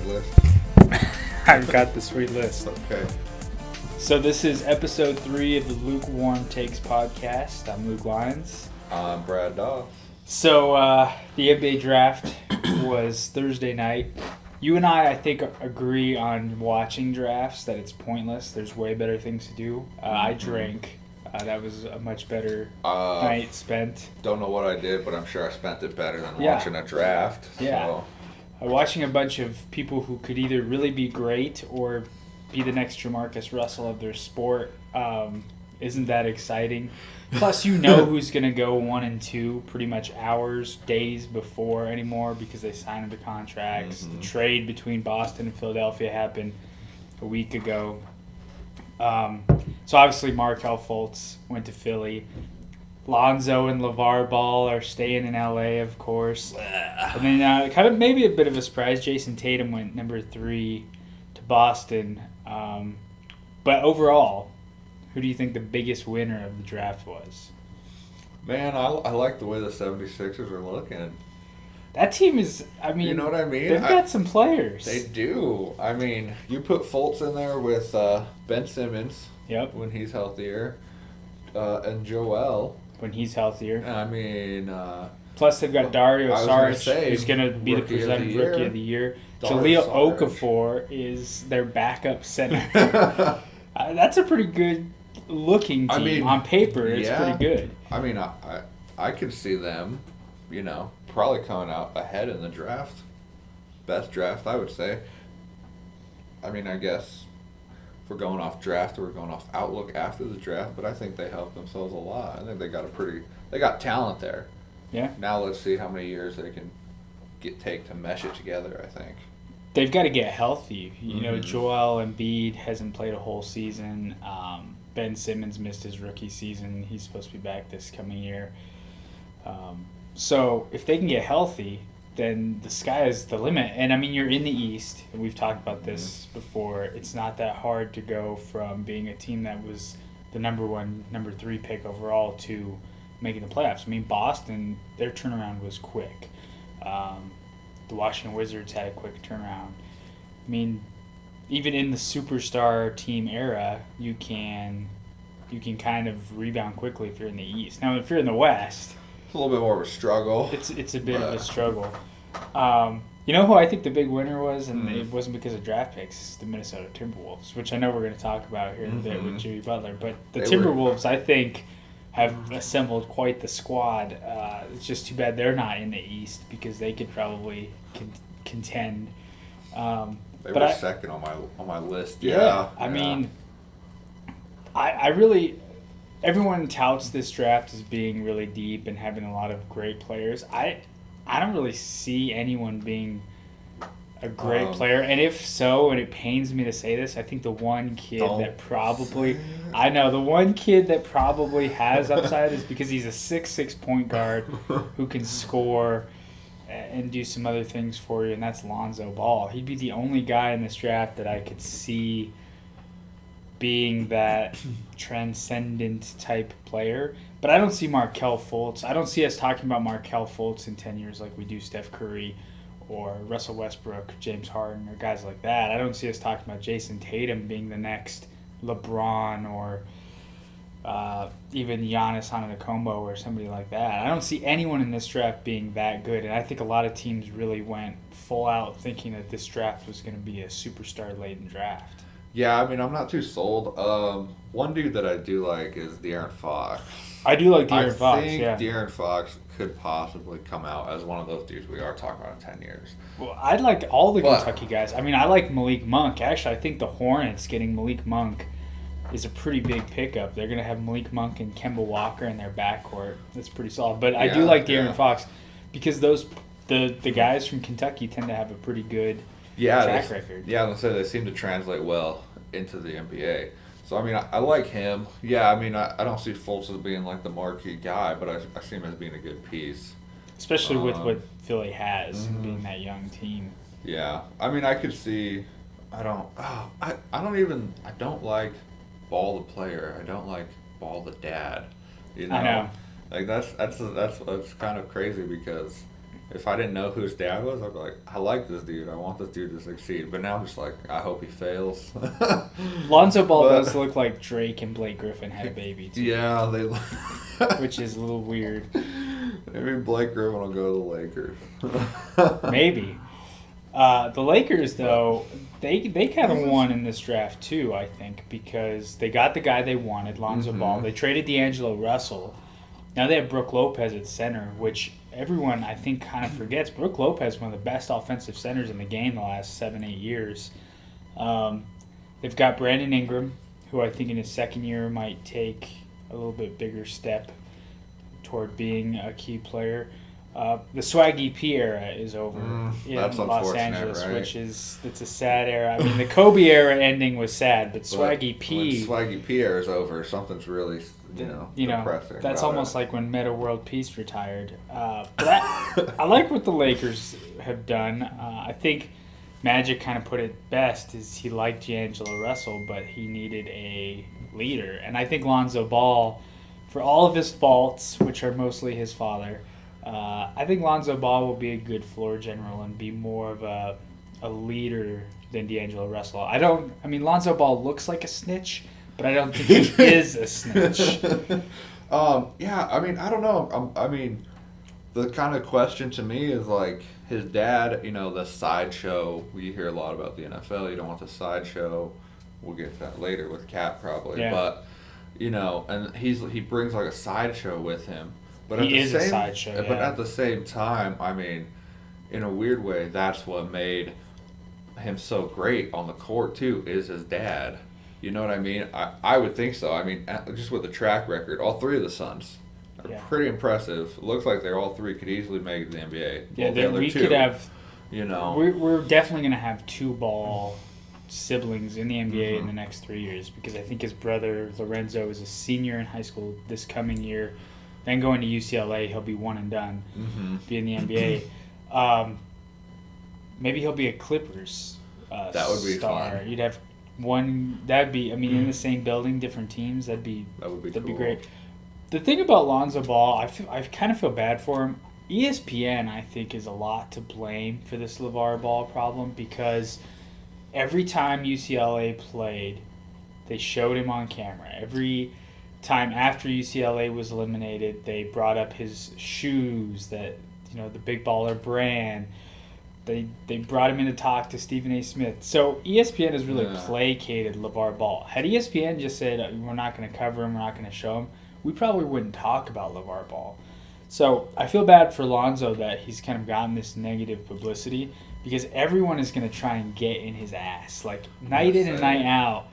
sweet list? I've got the sweet list. Okay. So this is episode 3 of the Lukewarm Takes podcast. I'm Luke Lyons. I'm Brad Doss. So the NBA draft was Thursday night. You and I think, agree on watching drafts that it's pointless. There's way better things to do. I drank. That was a much better night spent. Don't know what I did, but I'm sure I spent it better than Yeah. watching a draft. Yeah. So. Watching a bunch of people who could either really be great or be the next Jamarcus Russell of their sport isn't that exciting. Plus, you know who's going to go 1 and 2 pretty much hours, days before anymore because they signed the contracts. Mm-hmm. The trade between Boston and Philadelphia happened a week ago. So obviously Markelle Fultz went to Philly. Lonzo and LeVar Ball are staying in LA, of course. And then kind of maybe a bit of a surprise, Jason Tatum went number 3 to Boston. But overall, who do you think the biggest winner of the draft was? Man, I like the way the 76ers are looking. That team is, I mean, You know what I mean? They've got some players. They do. I mean, you put Fultz in there with Ben Simmons Yep, when he's healthier, and Joel. when he's healthier. I mean, Plus, they've got Dario I was gonna Saric, say, who's going to be the Rookie of the presented Year. Rookie of the Year. Dario Jaleel Saric. Okafor is their backup center. That's a pretty good looking team. I mean, on paper, it's yeah. pretty good. I mean, I could see them, probably coming out ahead in the draft. Best draft, I would say. I mean, I guess if we're going off draft or we're going off outlook after the draft, but I think they helped themselves a lot. I think they got talent there. Yeah. Now let's see how many years they can take to mesh it together, I think. They've got to get healthy. You know, Mhm. Joel Embiid hasn't played a whole season. Ben Simmons missed his rookie season. He's supposed to be back this coming year. So if they can get healthy, then the sky is the limit. And, I mean, you're in the East, and we've talked about this before. It's not that hard to go from being a team that was the number 3 pick overall to making the playoffs. I mean, Boston, their turnaround was quick. The Washington Wizards had a quick turnaround. I mean, even in the superstar team era, you can kind of rebound quickly if you're in the East. Now, if you're in the West, It's a little bit more of a struggle. it's a bit of a struggle. You know who I think the big winner was, and it wasn't because of draft picks, it's the Minnesota Timberwolves, which I know we're going to talk about here in a bit with Jimmy Butler. But the Timberwolves, I think, have assembled quite the squad. It's just too bad they're not in the East because they could probably contend. They were second on my list. I mean, I really, everyone touts this draft as being really deep and having a lot of great players. I don't really see anyone being a great player, and if so, and it pains me to say this, I think the one kid that probably, the one kid that probably has upside is because he's a 6'6" point guard who can score and do some other things for you, and that's Lonzo Ball. He'd be the only guy in this draft that I could see being that transcendent type player. But I don't see Markelle Fultz. I don't see us talking about Markelle Fultz in 10 years like we do Steph Curry or Russell Westbrook, James Harden, or guys like that. I don't see us talking about Jason Tatum being the next LeBron or even Giannis Antetokounmpo or somebody like that. I don't see anyone in this draft being that good, and I think a lot of teams really went full out thinking that this draft was going to be a superstar-laden draft. Yeah, I mean, I'm not too sold. One dude that I do like is De'Aaron Fox. I do like De'Aaron Fox, I think yeah. De'Aaron Fox could possibly come out as one of those dudes we are talking about in 10 years. Well, I like all the Kentucky guys. I mean, I like Malik Monk. Actually, I think the Hornets getting Malik Monk is a pretty big pickup. They're going to have Malik Monk and Kemba Walker in their backcourt. That's pretty solid. But I do like De'Aaron Fox because the guys from Kentucky tend to have a pretty good track record. Yeah, I was going to say they seem to translate well into the NBA. So, I mean, I like him. Yeah, I mean, I don't see Fultz as being like the marquee guy, but I see him as being a good piece. Especially with what Philly has, being that young team. Yeah. I mean, I could see, I don't like Ball the player. I don't like Ball the dad. You know? I know. Like, that's kind of crazy because if I didn't know who his dad was, I'd be like, I like this dude. I want this dude to succeed. But now I'm just like, I hope he fails. Lonzo Ball does look like Drake and Blake Griffin had a baby, too. Yeah, which is a little weird. Maybe Blake Griffin will go to the Lakers. Maybe. The Lakers, though, they kind of won in this draft, too, I think, because they got the guy they wanted, Lonzo Ball. They traded D'Angelo Russell. Now they have Brook Lopez at center, which everyone, I think, kind of forgets. Brook Lopez is one of the best offensive centers in the game the last 7-8 years. They've got Brandon Ingram, who I think in his second year might take a little bit bigger step toward being a key player. The Swaggy P era is over in Los Angeles, right? it's a sad era. I mean, the Kobe era ending was sad, but Swaggy P. When Swaggy P era is over, something's really depressing. That's almost like when Meta World Peace retired. But I like what the Lakers have done. I think Magic kind of put it best is he liked D'Angelo Russell, but he needed a leader, and I think Lonzo Ball, for all of his faults, which are mostly his father. I think Lonzo Ball will be a good floor general and be more of a leader than D'Angelo Russell. Lonzo Ball looks like a snitch, but I don't think he is a snitch. I don't know. The kind of question to me is like his dad, the sideshow. We hear a lot about the NFL. You don't want the sideshow. We'll get to that later with Cap probably. Yeah. But, and he brings like a sideshow with him. But he is a sideshow. But at the same time, in a weird way, that's what made him so great on the court too. Is his dad? You know what I mean? I would think so. Just with the track record, all three of the sons are pretty impressive. It looks like all three could easily make the NBA. Yeah, we could have. We're definitely going to have 2 ball siblings in the NBA in the next 3 years because I think his brother Lorenzo is a senior in high school this coming year. Then going to UCLA, he'll be one and done, be in the NBA. Maybe he'll be a Clippers that would be star. fun. You'd have one. That'd be. In the same building, different teams. That'd be cool. Be great. The thing about Lonzo Ball, I kind of feel bad for him. ESPN, I think, is a lot to blame for this LeVar Ball problem because every time UCLA played, they showed him on camera. Every time after UCLA was eliminated, they brought up his shoes, that the Big Baller brand. They brought him in to talk to Stephen A. Smith. So ESPN has really placated LeVar Ball. Had ESPN just said we're not going to cover him, we're not going to show him, we probably wouldn't talk about LeVar Ball. So I feel bad for Lonzo that he's kind of gotten this negative publicity because everyone is going to try and get in his ass, like night in and night out.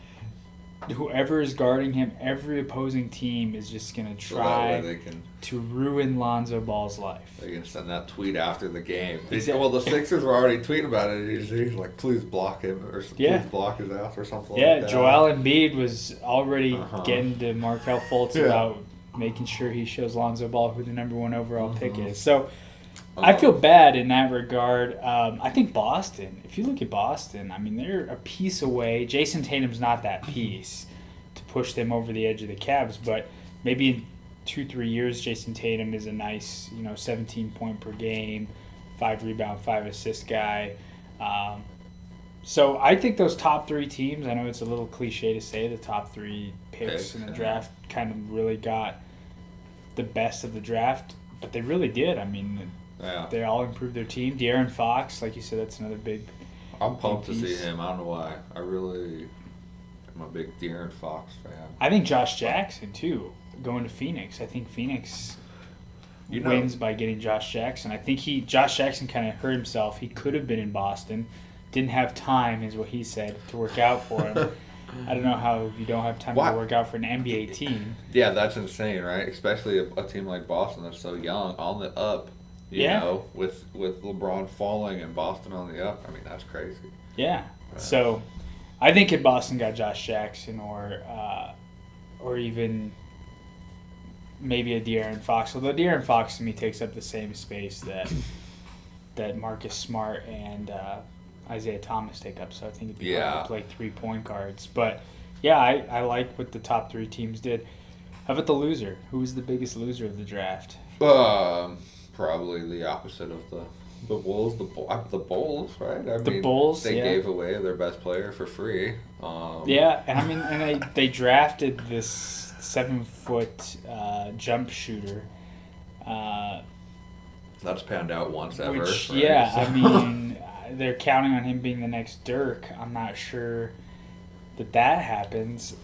Whoever is guarding him, every opposing team is just going to try to ruin Lonzo Ball's life. They can send that tweet after the game. Exactly. Well, the Sixers were already tweeting about it. He's like, please block him or please block his ass or something like that. Joel Embiid was already getting to Markelle Fultz about making sure he shows Lonzo Ball who the number 1 overall pick is. So I feel bad in that regard. I think Boston, if you look at Boston, they're a piece away. Jason Tatum's not that piece to push them over the edge of the Cavs, but maybe in 2-3 years, Jason Tatum is a nice, 17 point per game, 5 rebound, 5 assist guy. So I think those top 3 teams, I know it's a little cliche to say the top 3 picks in the draft kind of really got the best of the draft, but they really did. They all improved their team. De'Aaron Fox, like you said, that's another big. I'm pumped to see him. I don't know why. I really am a big De'Aaron Fox fan. I think Josh Jackson too, going to Phoenix. I think Phoenix wins by getting Josh Jackson. I think Josh Jackson kind of hurt himself. He could have been in Boston, didn't have time, is what he said, to work out for him. I don't know how you don't have time to work out for an NBA team. Yeah, that's insane, right? Especially a team like Boston that's so young, on the up. You know, with LeBron falling and Boston on the up. That's crazy. Yeah. So, I think if Boston got Josh Jackson or even maybe a De'Aaron Fox, although De'Aaron Fox to me takes up the same space that Marcus Smart and Isaiah Thomas take up. So I think it'd be hard to play 3 point guards. But yeah, I like what the top 3 teams did. How about the loser? Who was the biggest loser of the draft? probably the opposite of the Wolves. The Bulls, right? I The mean, Bulls, they yeah. gave away their best player for free. Yeah, and I mean, and they drafted this 7-foot jump shooter. That's panned out once ever. Which, right? yeah, So- I mean, they're counting on him being the next Dirk. I'm not sure that happens.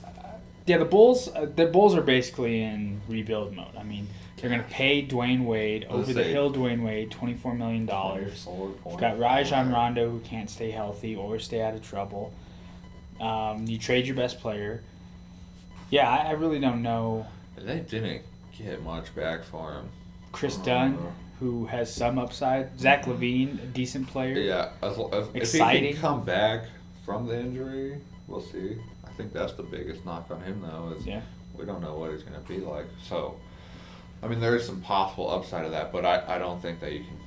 Yeah, the Bulls are basically in rebuild mode. I mean, they're going to pay Dwayne Wade, over the hill Dwayne Wade, $24 million. You've got Rajon Rondo, who can't stay healthy or stay out of trouble. You trade your best player. Yeah, I really don't know. They didn't get much back for him. Chris Dunn, who has some upside. Zach LaVine, a decent player. Yeah, if he Exciting. can come back from the injury, we'll see. I think that's the biggest knock on him, though, is we don't know what he's going to be like. So, I mean, there is some possible upside of that, but I don't think that you can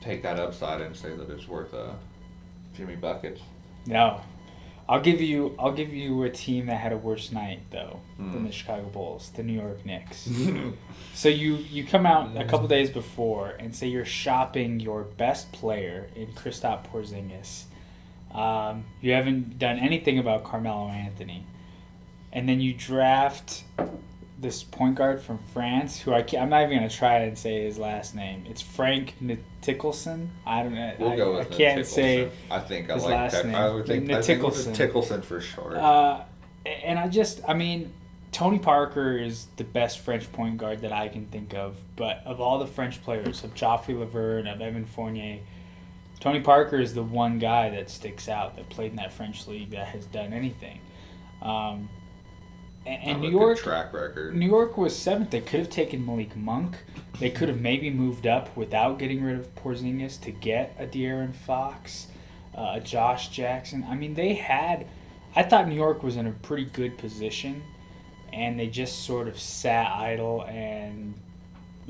take that upside and say that it's worth Jimmy Buckets. No. I'll give you a team that had a worse night though than the Chicago Bulls, the New York Knicks. So you come out a couple days before and say you're shopping your best player in Kristaps Porzingis. You haven't done anything about Carmelo Anthony, and then you draft this point guard from France, who I'm not even gonna try and say his last name. It's Frank Nicholson. I don't know. We'll go with I can't Nicholson. say. I think I his like last that. name. I would think we'll just Nicholson. Tickelson for short. And I mean, Tony Parker is the best French point guard that I can think of. But of all the French players, of Joffrey Laverne, of Evan Fournier, Tony Parker is the one guy that sticks out that played in that French league that has done anything. And New York track record. New York was 7th. They could have taken Malik Monk. They could have maybe moved up without getting rid of Porzingis to get a De'Aaron Fox, a Josh Jackson. I mean, I thought New York was in a pretty good position, and they just sort of sat idle, and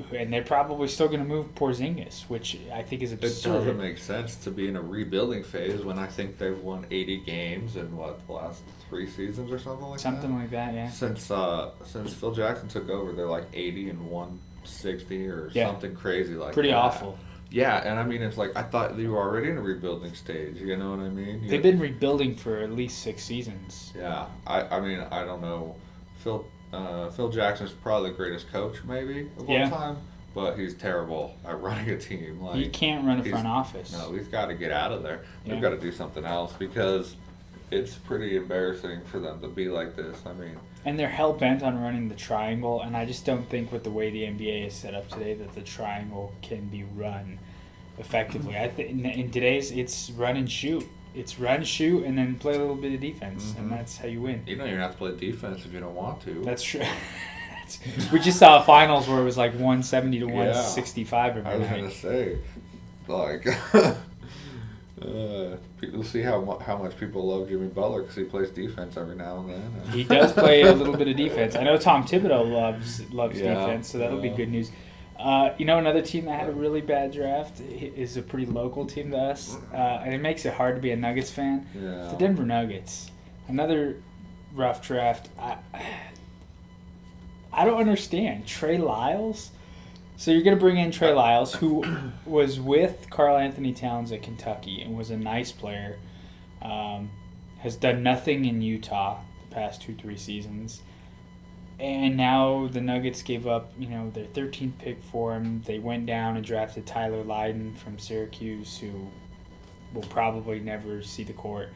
they're probably still going to move Porzingis, which I think is absurd. It doesn't make sense to be in a rebuilding phase when I think they've won 80 games in the last 3 seasons or something like that. Something like that, yeah. Since Phil Jackson took over, they're like 80 and 160 or something crazy like pretty that. awful. Yeah, and I mean, it's like I thought you were already in a rebuilding stage. You know what I mean? They've been rebuilding for at least 6 seasons. Yeah, I mean, I don't know. Phil Jackson's probably the greatest coach maybe of all time, but he's terrible at running a team. Like, he can't run a front office. No, he's got to get out of there. They've got to do something else because it's pretty embarrassing for them to be like this. I mean, and they're hell bent on running the triangle, and I just don't think with the way the NBA is set up today that the triangle can be run effectively. I think in today's it's run and shoot. It's run, shoot, and then play a little bit of defense, and that's how you win. You don't even have to play defense if you don't want to. That's true. We just saw finals where it was like 170 to 165 every I was night. gonna say, like, people see how much people love Jimmy Butler because he plays defense every now and then. He does play a little bit of defense. I know Tom Thibodeau loves defense, so that'll be good news. Another team that had a really bad draft is a pretty local team to us, and it makes it hard to be a Nuggets fan. Yeah. The Denver Nuggets, another rough draft. I don't understand. Trey Lyles? So you're going to bring in Trey Lyles, who was with Karl Anthony Towns at Kentucky and was a nice player, has done nothing in Utah the past 2-3 seasons. And now the Nuggets gave up, their 13th pick for him. They went down and drafted Tyler Lydon from Syracuse, who will probably never see the court.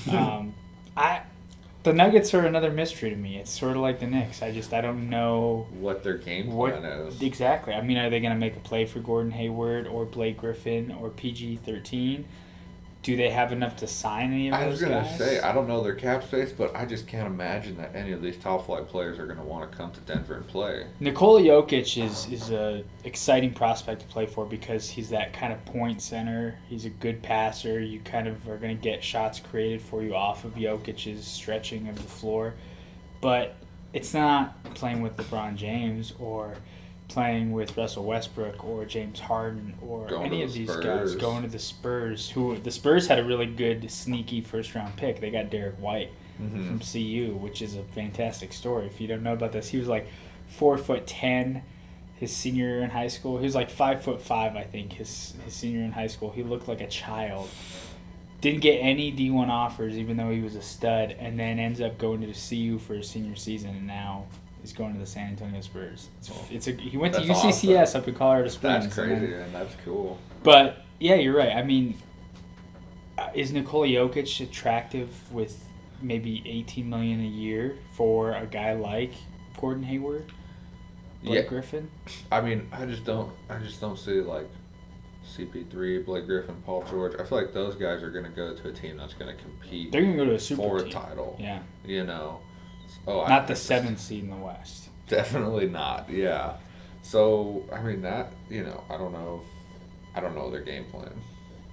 The Nuggets are another mystery to me. It's sort of like the Knicks. I don't know what their game plan is. Exactly. I mean, are they going to make a play for Gordon Hayward or Blake Griffin or PG-13? Do they have enough to sign any of those guys? I was going to say, I don't know their cap space, but I just can't imagine that any of these top-flight players are going to want to come to Denver and play. Nikola Jokic is a exciting prospect to play for because he's that kind of point center. He's a good passer. You kind of are going to get shots created for you off of Jokic's stretching of the floor. But it's not playing with LeBron James or playing with Russell Westbrook or James Harden or any of these guys going to the Spurs, who the Spurs had a really good sneaky first-round pick. They got Derek White from CU, which is a fantastic story. If you don't know about this, he was like 4'10". his senior year in high school. He was like 5'5", I think. His senior year in high school, he looked like a child. Didn't get any D1 offers, even though he was a stud, and then ends up going to the CU for his senior season, and now is going to the San Antonio Spurs. He went to UCCS awesome. up in Colorado Springs. That's crazy, and that's cool. But yeah, you're right. I mean, is Nikola Jokic attractive with maybe $18 million a year for a guy like Gordon Hayward, Blake Griffin? I mean, I just don't see like CP3, Blake Griffin, Paul George. I feel like those guys are going to go to a team that's going to compete. They're going to go to a super team. A title. Yeah. You know. Not the 7th seed in the West. Definitely not. Yeah. So I mean that, I don't know their game plan.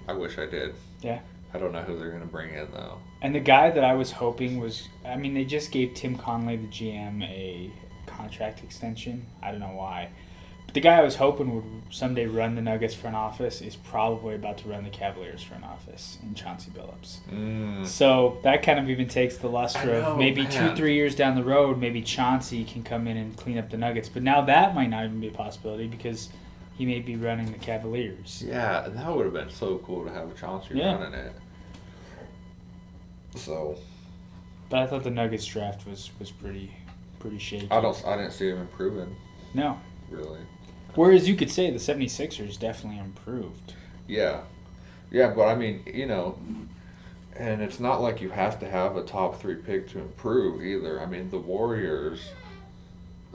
I wish I did. Yeah. I don't know who they're going to bring in though. And the guy that I was hoping they just gave Tim Conley, the GM, a contract extension. I don't know why. But the guy I was hoping would someday run the Nuggets front office is probably about to run the Cavaliers front office in Chauncey Billups. So that kind of even takes the luster of maybe 2-3 years down the road, maybe Chauncey can come in and clean up the Nuggets. But now that might not even be a possibility because he may be running the Cavaliers. Yeah, and that would have been so cool to have Chauncey running it. So. But I thought the Nuggets draft was pretty shaky. I didn't see him improving. No. Really. Whereas you could say the 76ers definitely improved. Yeah. Yeah, but I mean, and it's not like you have to have a top 3 pick to improve either. I mean, the Warriors,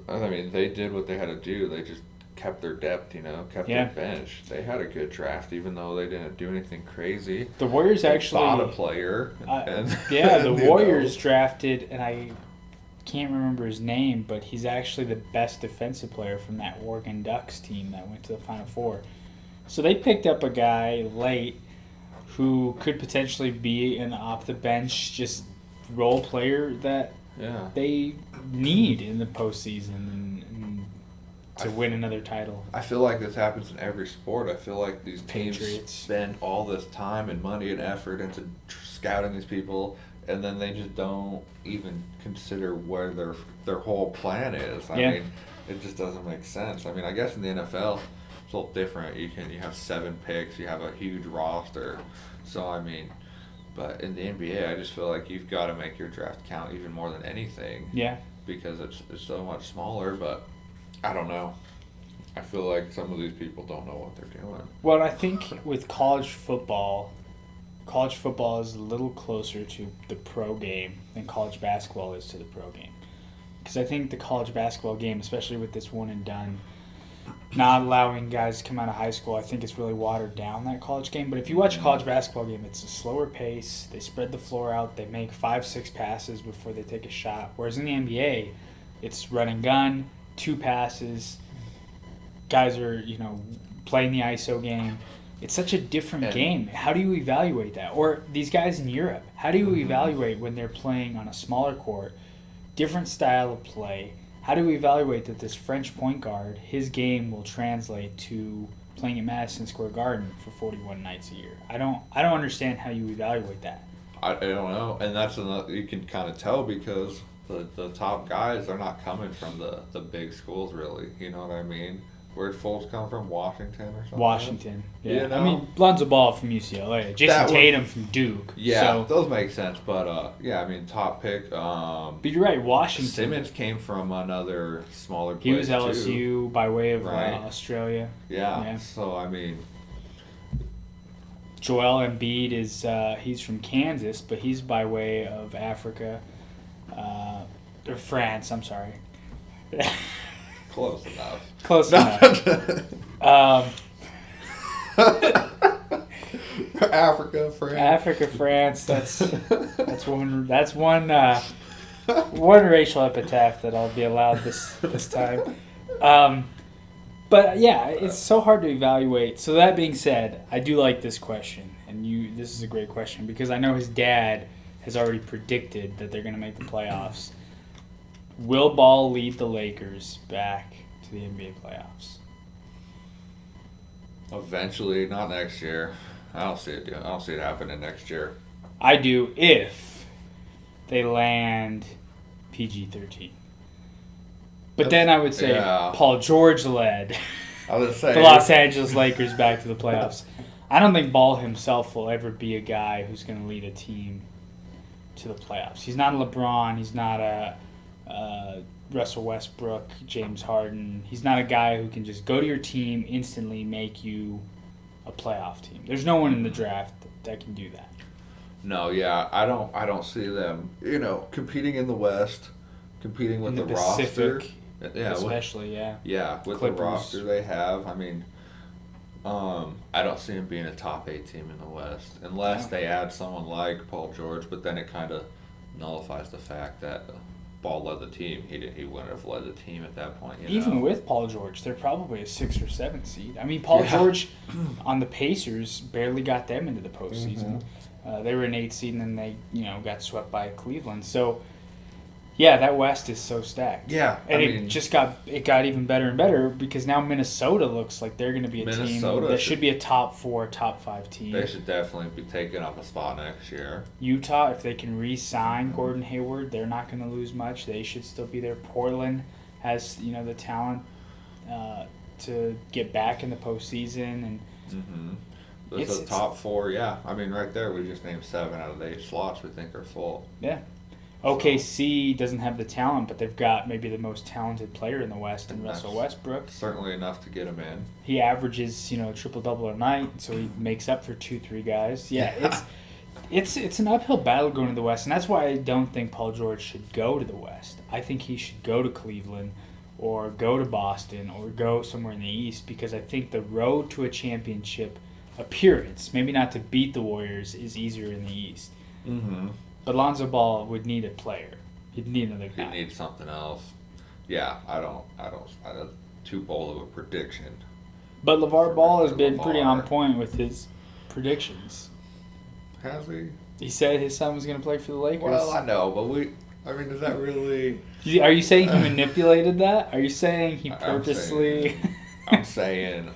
they did what they had to do. They just kept their depth, kept their bench. They had a good draft, even though they didn't do anything crazy. The Warriors actually bought a player. The Warriors drafted, and I can't remember his name, but he's actually the best defensive player from that Oregon Ducks team that went to the Final Four. So they picked up a guy late who could potentially be an off-the-bench just role player that they need in the postseason and to win another title. I feel like this happens in every sport. I feel like these teams Patriots spend all this time and money and effort into scouting these people, and then they just don't even consider where their whole plan is. I mean, it just doesn't make sense. I mean, I guess in the NFL, it's a little different. You have 7 picks, you have a huge roster. So, I mean, but in the NBA, I just feel like you've got to make your draft count even more than anything. Yeah. Because it's so much smaller, but I don't know. I feel like some of these people don't know what they're doing. Well, I think with college football is a little closer to the pro game than college basketball is to the pro game. Because I think the college basketball game, especially with this one and done, not allowing guys to come out of high school, I think it's really watered down that college game. But if you watch a college basketball game, it's a slower pace. They spread the floor out. They make 5-6 passes before they take a shot. Whereas in the NBA, it's run and gun, 2 passes. Guys are, playing the ISO game. It's such a different game. How do you evaluate that? Or these guys in Europe, how do you evaluate when they're playing on a smaller court, different style of play? How do we evaluate that this French point guard, his game will translate to playing at Madison Square Garden for 41 nights a year? I don't understand how you evaluate that. I don't know, and that's another, you can kind of tell because the top guys are not coming from the big schools really. You know what I mean? Where'd Foles come from? Washington or something? Washington. Yeah. I mean, Lonzo Ball from UCLA. Jason Tatum from Duke. Yeah, those make sense. But, top pick. But you're right, Washington. Simmons came from another smaller place, he was LSU too. by way of Australia. Yeah, so, I mean. Joel Embiid is he's from Kansas, but he's by way of Africa. Or France, I'm sorry. Close enough. Close enough. Africa, France. That's one racial epitaph that I'll be allowed this time. But yeah, it's so hard to evaluate. So that being said, I do like this question, and this is a great question because I know his dad has already predicted that they're going to make the playoffs. Will Ball lead the Lakers back to the NBA playoffs? Eventually, not next year. I don't see it happening next year. I do if they land PG-13. But then I would say Paul George led I would say the Los Angeles Lakers back to the playoffs. I don't think Ball himself will ever be a guy who's going to lead a team to the playoffs. He's not a LeBron. He's not a Russell Westbrook, James Harden. He's not a guy who can just go to your team, instantly make you a playoff team. There's no one in the draft that can do that. No, yeah, I don't see them, competing in the West, competing with In the Pacific, roster. Yeah, especially, Yeah, with Clippers. the roster they have, I don't see him being a top 8 team in the West unless they add someone like Paul George. But then it kind of nullifies the fact that Ball led the team. He wouldn't have led the team at that point. Even with Paul George, they're probably a 6 or 7 seed. I mean, Paul George on the Pacers barely got them into the postseason. They were an 8 seed, and then they got swept by Cleveland. So. Yeah, that West is so stacked. Yeah, and it got even better and better because now Minnesota looks like they're going to be a team that should be a top 4, top 5 team. They should definitely be taking up a spot next year. Utah, if they can re-sign Gordon Hayward, they're not going to lose much. They should still be there. Portland has the talent to get back in the postseason, and It's the top 4. Yeah, right there we just named 7 out of the 8 slots we think are full. Yeah. OKC doesn't have the talent, but they've got maybe the most talented player in the West in Russell Westbrook. Certainly enough to get him in. He averages, triple-double a night, so he makes up for 2-3 guys. Yeah, it's an uphill battle going to the West, and that's why I don't think Paul George should go to the West. I think he should go to Cleveland or go to Boston or go somewhere in the East because I think the road to a championship appearance, maybe not to beat the Warriors, is easier in the East. Mm-hmm. But Lonzo Ball would need a player. He'd need another guy. He'd need something else. Yeah, I don't. Too bold of a prediction. But LeVar Ball has been pretty on point with his predictions. Has he? He said his son was going to play for the Lakers. Well, I know, but is that really? Are you saying he manipulated that? Are you saying he purposely? I'm saying,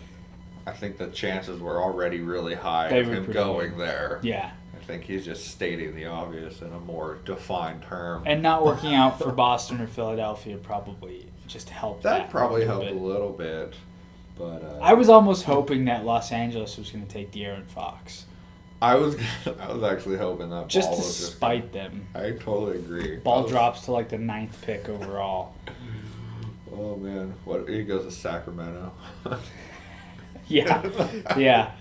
I think the chances were already really high of him going there. Yeah. I think he's just stating the obvious in a more defined term. And not working out for Boston or Philadelphia probably just helped. That probably helped a little bit, but I was almost hoping that Los Angeles was going to take De'Aaron Fox. I was actually hoping that just Ball to was spite them. I totally agree. Ball drops to like the 9th pick overall. Oh man, he goes to Sacramento. Yeah.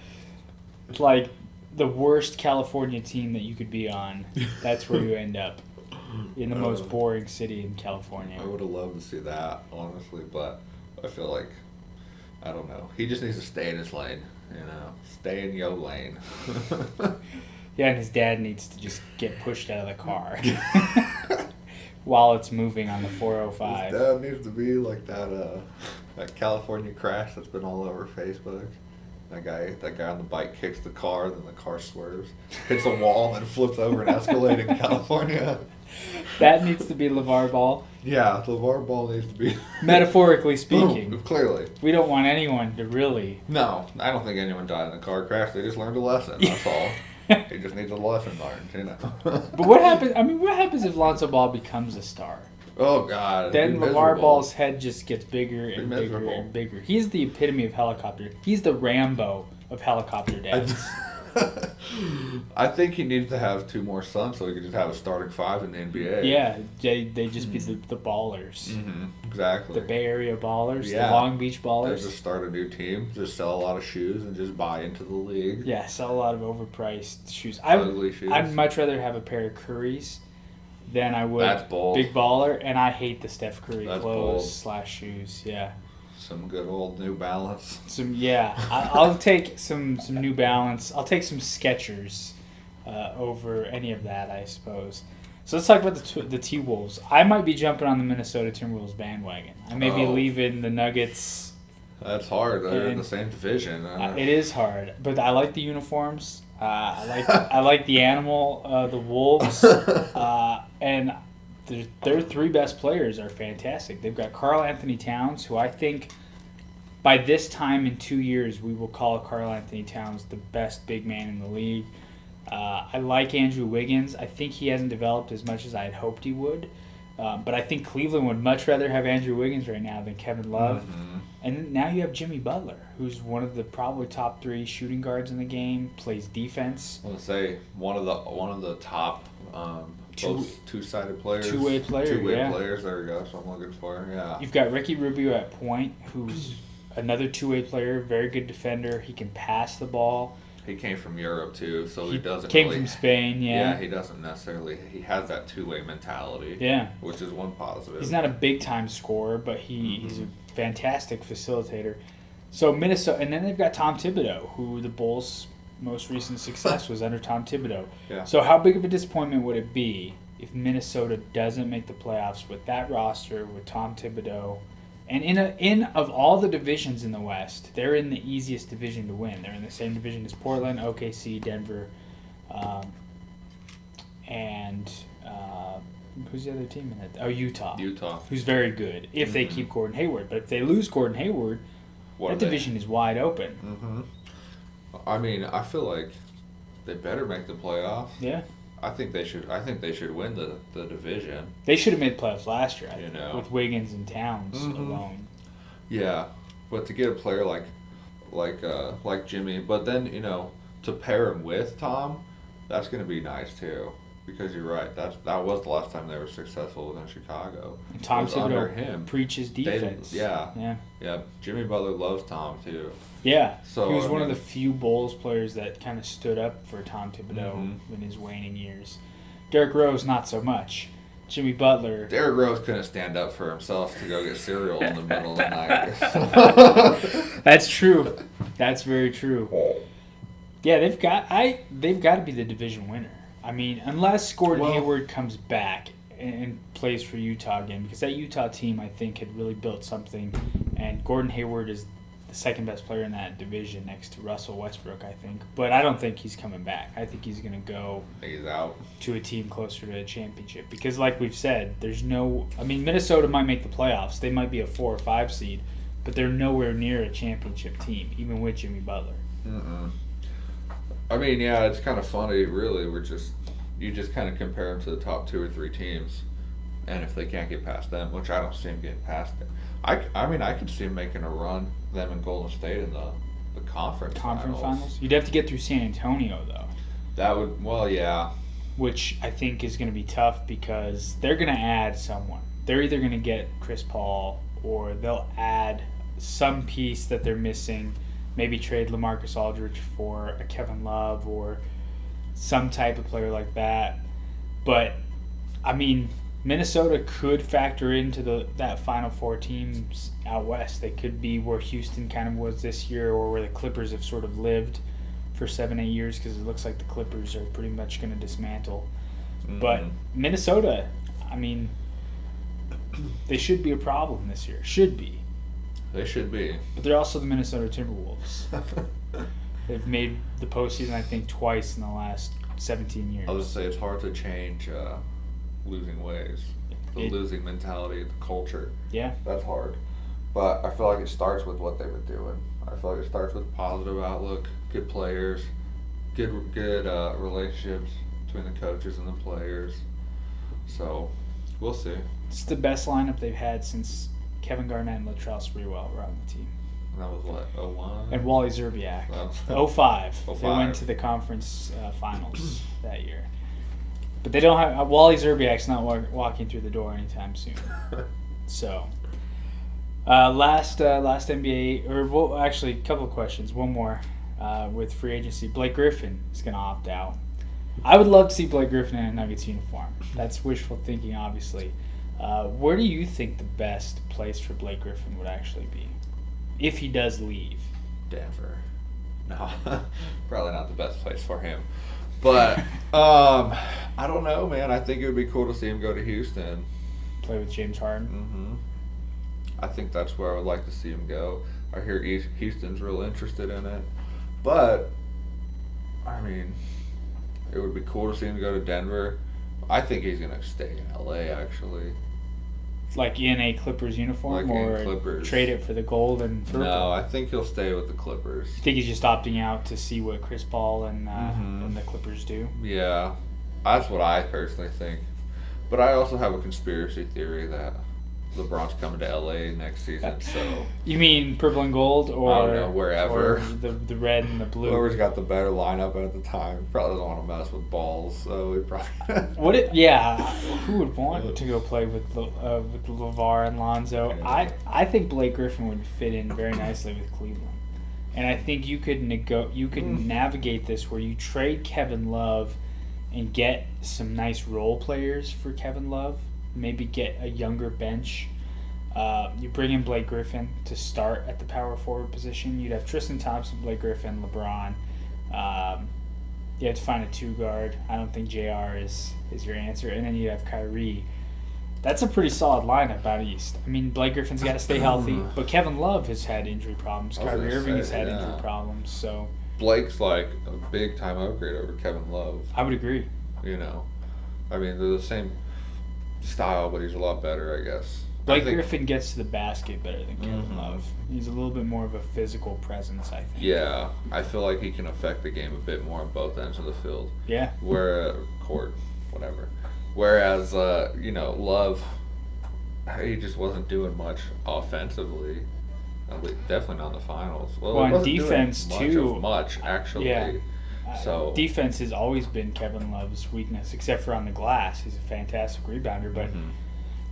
Like the worst California team that you could be on. That's where you end up. In the most boring city in California. I would have loved to see that, honestly, but I feel like, I don't know. He just needs to stay in his lane, Stay in your lane. Yeah, and his dad needs to just get pushed out of the car while it's moving on the 405. His dad needs to be like that California crash that's been all over Facebook. That guy on the bike kicks the car, then the car swerves, hits a wall, and then flips over an Escalade in California. That needs to be LeVar Ball. Yeah, LeVar Ball needs to be. Metaphorically speaking. Boom, clearly. We don't want anyone to really. No, I don't think anyone died in a car crash. They just learned a lesson. That's all. He just needs a lesson learned, But what happens? What happens if Lonzo Ball becomes a star? Oh God! Then LeVar Ball's head just gets bigger and bigger and bigger. He's the epitome of helicopter. He's the Rambo of helicopter dads. I think he needs to have 2 more sons so he could just have a starting 5 in the NBA. Yeah, they just be the ballers. Mm-hmm. Exactly. The Bay Area ballers, Yeah. the Long Beach ballers. They just start a new team, just sell a lot of shoes and just buy into the league. Yeah, sell a lot of overpriced shoes. Ugly shoes. I'd much rather have a pair of Currys than I would That's bold. Big Baller, and I hate the Steph Curry That's clothes / shoes. Yeah. Some good old New Balance. I'll take some New Balance. I'll take some Skechers over any of that, I suppose. So let's talk about the T-Wolves. I might be jumping on the Minnesota Timberwolves bandwagon. I may be leaving the Nuggets. That's hard. They're in the same division. It is hard, but I like the uniforms. I like the animal, the Wolves, and their 3 best players are fantastic. They've got Karl Anthony Towns, who I think by this time in 2 years we will call Karl Anthony Towns the best big man in the league. I like Andrew Wiggins. I think he hasn't developed as much as I had hoped he would. But I think Cleveland would much rather have Andrew Wiggins right now than Kevin Love. Mm-hmm. And now you have Jimmy Butler, who's one of the probably top 3 shooting guards in the game, plays defense. I want to say one of the top two-sided players. Two-way player, yeah. players. There we go. So I'm looking for. Yeah. You've got Ricky Rubio at point, who's another two-way player, very good defender. He can pass the ball. He came from Europe too, so he doesn't. Came from Spain, yeah. Yeah, he doesn't necessarily. He has that two-way mentality. Yeah. Which is one positive. He's not a big-time scorer, but he's a fantastic facilitator. So Minnesota, and then they've got Tom Thibodeau, who the Bulls' most recent success was under Tom Thibodeau. Yeah. So how big of a disappointment would it be if Minnesota doesn't make the playoffs with that roster, with Tom Thibodeau? And in of all the divisions in the West, they're in the easiest division to win. They're in the same division as Portland, OKC, Denver, and who's the other team in it? Oh, Utah. Utah. Who's very good if they keep Gordon Hayward. But if they lose Gordon Hayward, that division is wide open. Mm-hmm. I mean, I feel like they better make the playoffs. Yeah. I think they should win the division. They should have made the playoffs last year, I think, know. with Wiggins and Towns alone. Yeah, but to get a player like Jimmy, but then to pair him with Tom, that's going to be nice too. Because you're right, that was the last time they were successful within Chicago. And Tom under Thibodeau him preaches defense. Yeah. Jimmy Butler loves Tom too. Yeah, so he was one of the few Bulls players that kind of stood up for Tom Thibodeau in his waning years. Derrick Rose, not so much. Jimmy Butler. Derrick Rose couldn't stand up for himself to go get cereal in the middle of the night. That's true. That's very true. Yeah, they've got to be the division winner. I mean, unless Gordon Hayward comes back and plays for Utah again, because that Utah team, I think, had really built something, and Gordon Hayward is the second best player in that division next to Russell Westbrook, I think. But I don't think he's coming back. I think he's going to go he's out to a team closer to a championship. Because like we've said, Minnesota might make the playoffs. They might be a 4 or 5 seed, but they're nowhere near a championship team, even with Jimmy Butler. Mm-mm. I mean, yeah, it's kind of funny, really. You just kind of compare them to the top 2 or 3 teams, and if they can't get past them, which I don't see them getting past them. I mean, I could see them making a run, them and Golden State in the conference finals. You'd have to get through San Antonio, though. That would, yeah. Which I think is going to be tough because they're going to add someone. They're either going to get Chris Paul or they'll add some piece that they're missing. Maybe trade LaMarcus Aldridge for a Kevin Love or some type of player like that. But, I mean, Minnesota could factor into that Final Four teams out west. They could be where Houston kind of was this year or where the Clippers have sort of lived for 7-8 years because it looks like the Clippers are pretty much going to dismantle. Mm-hmm. But Minnesota, I mean, they should be a problem this year. Should be. They should be. But they're also the Minnesota Timberwolves. They've made the postseason, I think, twice in the last 17 years. I was going to say, it's hard to change losing ways. The losing mentality, the culture. Yeah. That's hard. But I feel like it starts with what they've been doing. I feel like it starts with positive outlook, good players, good relationships between the coaches and the players. So, we'll see. It's the best lineup they've had since Kevin Garnett and Latrell Sprewell were on the team. And that was what, 01? And Wally Szczerbiak. 05. They went to the conference finals that year. But they don't have Wally Szczerbiak's not walking through the door anytime soon. So, last NBA, actually, a couple of questions. One more with free agency. Blake Griffin is going to opt out. I would love to see Blake Griffin in a Nuggets uniform. That's wishful thinking, obviously. Where do you think the best place for Blake Griffin would actually be if he does leave? Denver. No, probably not the best place for him. But I don't know, man. I think it would be cool to see him go to Houston. Play with James Harden. Mm-hmm. I think that's where I would like to see him go. I hear Houston's real interested in it. But, I mean, it would be cool to see him go to Denver. I think he's going to stay in L.A., actually. Like in a Clippers uniform or Clippers. Trade it for the gold and purple? No, I think he'll stay with the Clippers. You think he's just opting out to see what Chris Paul and the Clippers do? Yeah, that's what I personally think. But I also have a conspiracy theory that LeBron's coming to LA next season, so You mean purple and gold, or I don't know, wherever. or the red and the blue? Whoever's got the better lineup at the time probably doesn't want to mess with balls, so we probably. Yeah, who would want to go play with LeVar and Lonzo? Yeah. I think Blake Griffin would fit in very nicely with Cleveland, and I think you could navigate this where you trade Kevin Love and get some nice role players for Kevin Love. Maybe get a younger bench. You bring in Blake Griffin to start at the power forward position. You'd have Tristan Thompson, Blake Griffin, LeBron. You have to find a 2 guard. I don't think JR is your answer. And then you have Kyrie. That's a pretty solid lineup out east. I mean, Blake Griffin's got to stay healthy, but Kevin Love has had injury problems. Kyrie Irving has had injury problems. So Blake's like a big time upgrade over Kevin Love. I would agree. You know, I mean they're the same style, but he's a lot better, I guess. Blake Griffin gets to the basket better than Kevin Love. He's a little bit more of a physical presence, I think. Yeah, I feel like he can affect the game a bit more on both ends of the field. Yeah. Court, whatever. Whereas, Love, he just wasn't doing much offensively. Definitely not in the finals. Well, on defense too. Much actually. Yeah. So defense has always been Kevin Love's weakness, except for on the glass. He's a fantastic rebounder, but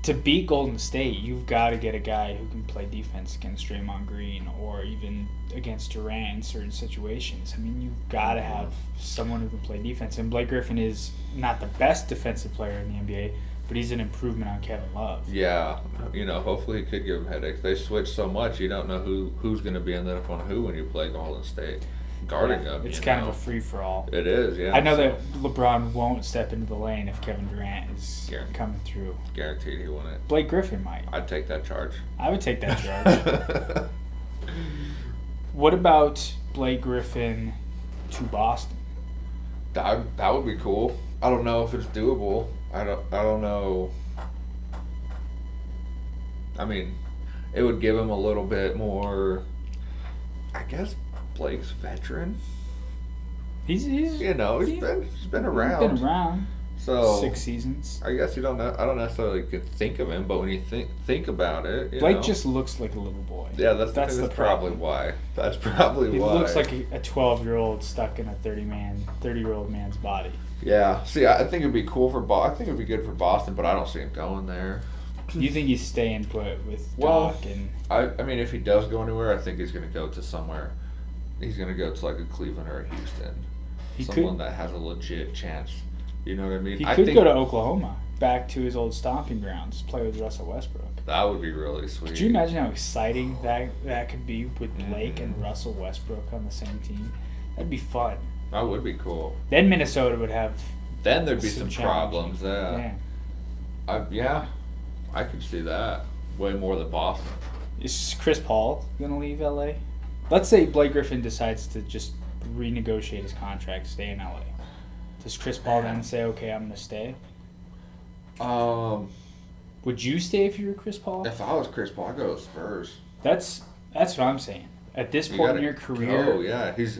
to beat Golden State, you've got to get a guy who can play defense against Draymond Green or even against Durant in certain situations. I mean, you've got to have someone who can play defense. And Blake Griffin is not the best defensive player in the NBA, but he's an improvement on Kevin Love. Yeah, hopefully he could give him headaches. They switch so much, you don't know who's going to be ended up on who when you play Golden State. Guarding them. It's kind of a free-for-all. It is, yeah. I know that LeBron won't step into the lane if Kevin Durant is coming through. Guaranteed he wouldn't. Blake Griffin might. I'd take that charge. I would take that charge. What about Blake Griffin to Boston? That would be cool. I don't know if it's doable. I don't know. I mean, it would give him a little bit more, I guess. Blake's veteran. He's been around. He's been around. So 6 seasons. I guess you don't know. I don't necessarily could think of him, but when you think about it, Blake just looks like a little boy. Yeah, that's probably why. That's probably why. He looks like a 12-year-old stuck in a 30-year-old man's body. Yeah. See, I think it'd be cool for Boston. I think it'd be good for Boston, but I don't see him going there. You think he's staying put with Doc and? I mean, if he does go anywhere, I think he's going to go to somewhere. He's going to go to like a Cleveland or a Houston. Someone that has a legit chance. You know what I mean? He could go to Oklahoma, back to his old stomping grounds, play with Russell Westbrook. That would be really sweet. Could you imagine how exciting that could be with Blake and Russell Westbrook on the same team? That'd be fun. That would be cool. Then Minnesota would have. Then there'd be some problems. Yeah. I could see that way more than Boston. Is Chris Paul gonna leave LA? Let's say Blake Griffin decides to just renegotiate his contract, stay in LA. Does Chris Paul then say, "Okay, I'm gonna stay"? Would you stay if you were Chris Paul? If I was Chris Paul, I'd go to Spurs. That's what I'm saying. At this point in your career, oh yeah, he's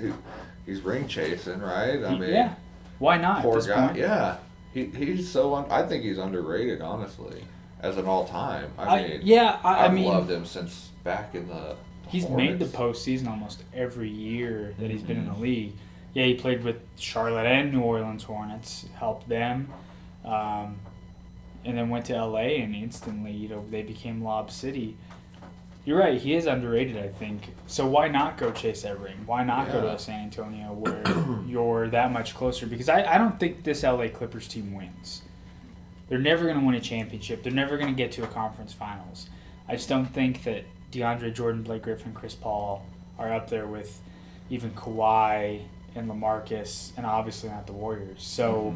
ring chasing, right? I mean, yeah. Why not? Poor at this guy. Point? Yeah, he's so. I think he's underrated, honestly, as an all-time. I mean, loved him since back in the. He's Hornets. made the postseason almost every year that he's been in the league. Yeah, he played with Charlotte and New Orleans Hornets, helped them, and then went to LA and instantly, they became Lob City. You're right, he is underrated, I think. So why not go chase that ring? Why not go to San Antonio where you're that much closer? Because I don't think this LA Clippers team wins. They're never going to win a championship. They're never going to get to a conference finals. I just don't think that DeAndre Jordan, Blake Griffin, Chris Paul are up there with even Kawhi and LaMarcus, and obviously not the Warriors. So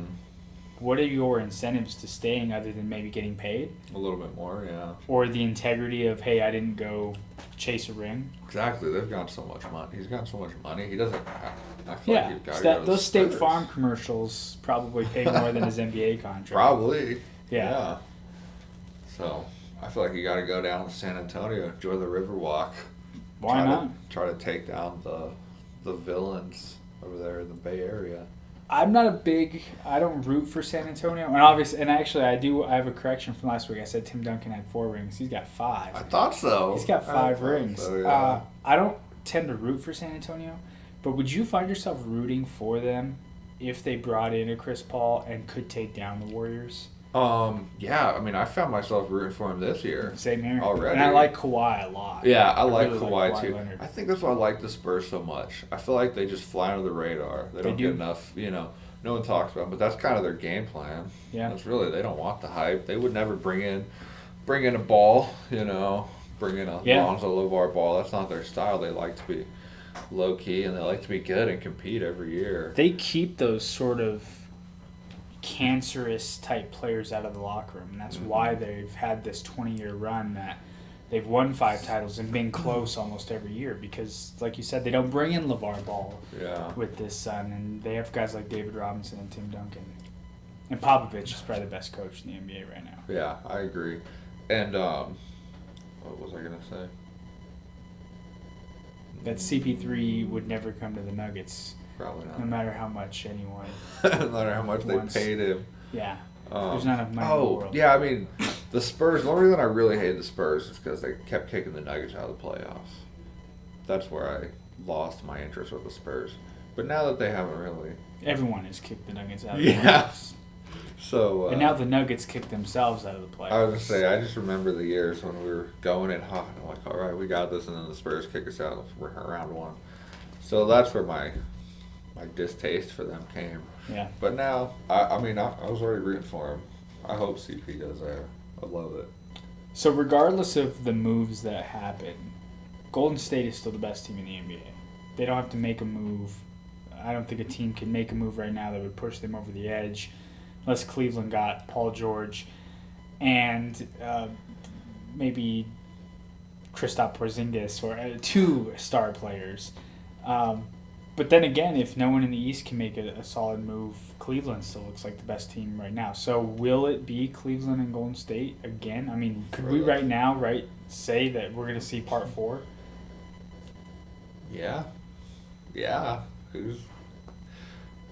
what are your incentives to staying other than maybe getting paid? A little bit more, yeah. Or the integrity of, hey, I didn't go chase a ring? Exactly. They've got so much money. He's got so much money. He doesn't have. I feel like he's got to go to those the State Spurs. Farm commercials probably pay more than his NBA contract. Probably. Yeah. So I feel like you got to go down to San Antonio, enjoy the Riverwalk. Why not? Try to take down the villains over there in the Bay Area. I'm not a big. I don't root for San Antonio, and obviously, and actually, I do. I have a correction from last week. I said Tim Duncan had 4 rings. He's got 5. I thought so. He's got 5 rings. So, yeah. I don't tend to root for San Antonio, but would you find yourself rooting for them if they brought in a Chris Paul and could take down the Warriors? Yeah. I mean, I found myself rooting for him this year. Same here. Already. And I like Kawhi a lot. Yeah, I like really Kawhi too. Leonard. I think that's why I like the Spurs so much. I feel like they just fly under the radar. They don't get enough, no one talks about them, but that's kind of their game plan. Yeah. That's really, they don't want the hype. They would never bring in a ball, bring in a Lonzo LeVar ball. That's not their style. They like to be low key and they like to be good and compete every year. They keep those sort of cancerous type players out of the locker room, and that's why they've had this 20-year run that they've won 5 titles and been close almost every year because, like you said, they don't bring in LeVar Ball with this and they have guys like David Robinson and Tim Duncan. And Popovich is probably the best coach in the NBA right now. Yeah, I agree. And what was I going to say? That CP3 would never come to the Nuggets. Probably not. No matter how much anyone no matter how much they paid him. Yeah. There's not enough money in the world. Yeah, I mean, the Spurs, the only reason I really hated the Spurs is because they kept kicking the Nuggets out of the playoffs. That's where I lost my interest with the Spurs. But now that they haven't really... Everyone has kicked the Nuggets out of the playoffs. So, and now the Nuggets kick themselves out of the playoffs. I was going to say, I just remember the years when we were going in hot. I'm like, all right, we got this. And then the Spurs kick us out of round 1. So that's where my distaste for them came. Yeah. But now, I was already rooting for him. I hope CP does that. I love it. So regardless of the moves that happen, Golden State is still the best team in the NBA. They don't have to make a move. I don't think a team can make a move right now that would push them over the edge, unless Cleveland got Paul George and maybe Kristaps Porzingis or 2 star players. But then again, if no one in the East can make a solid move, Cleveland still looks like the best team right now. So will it be Cleveland and Golden State again? I mean, could we right now say that we're going to see part 4? Yeah. Yeah.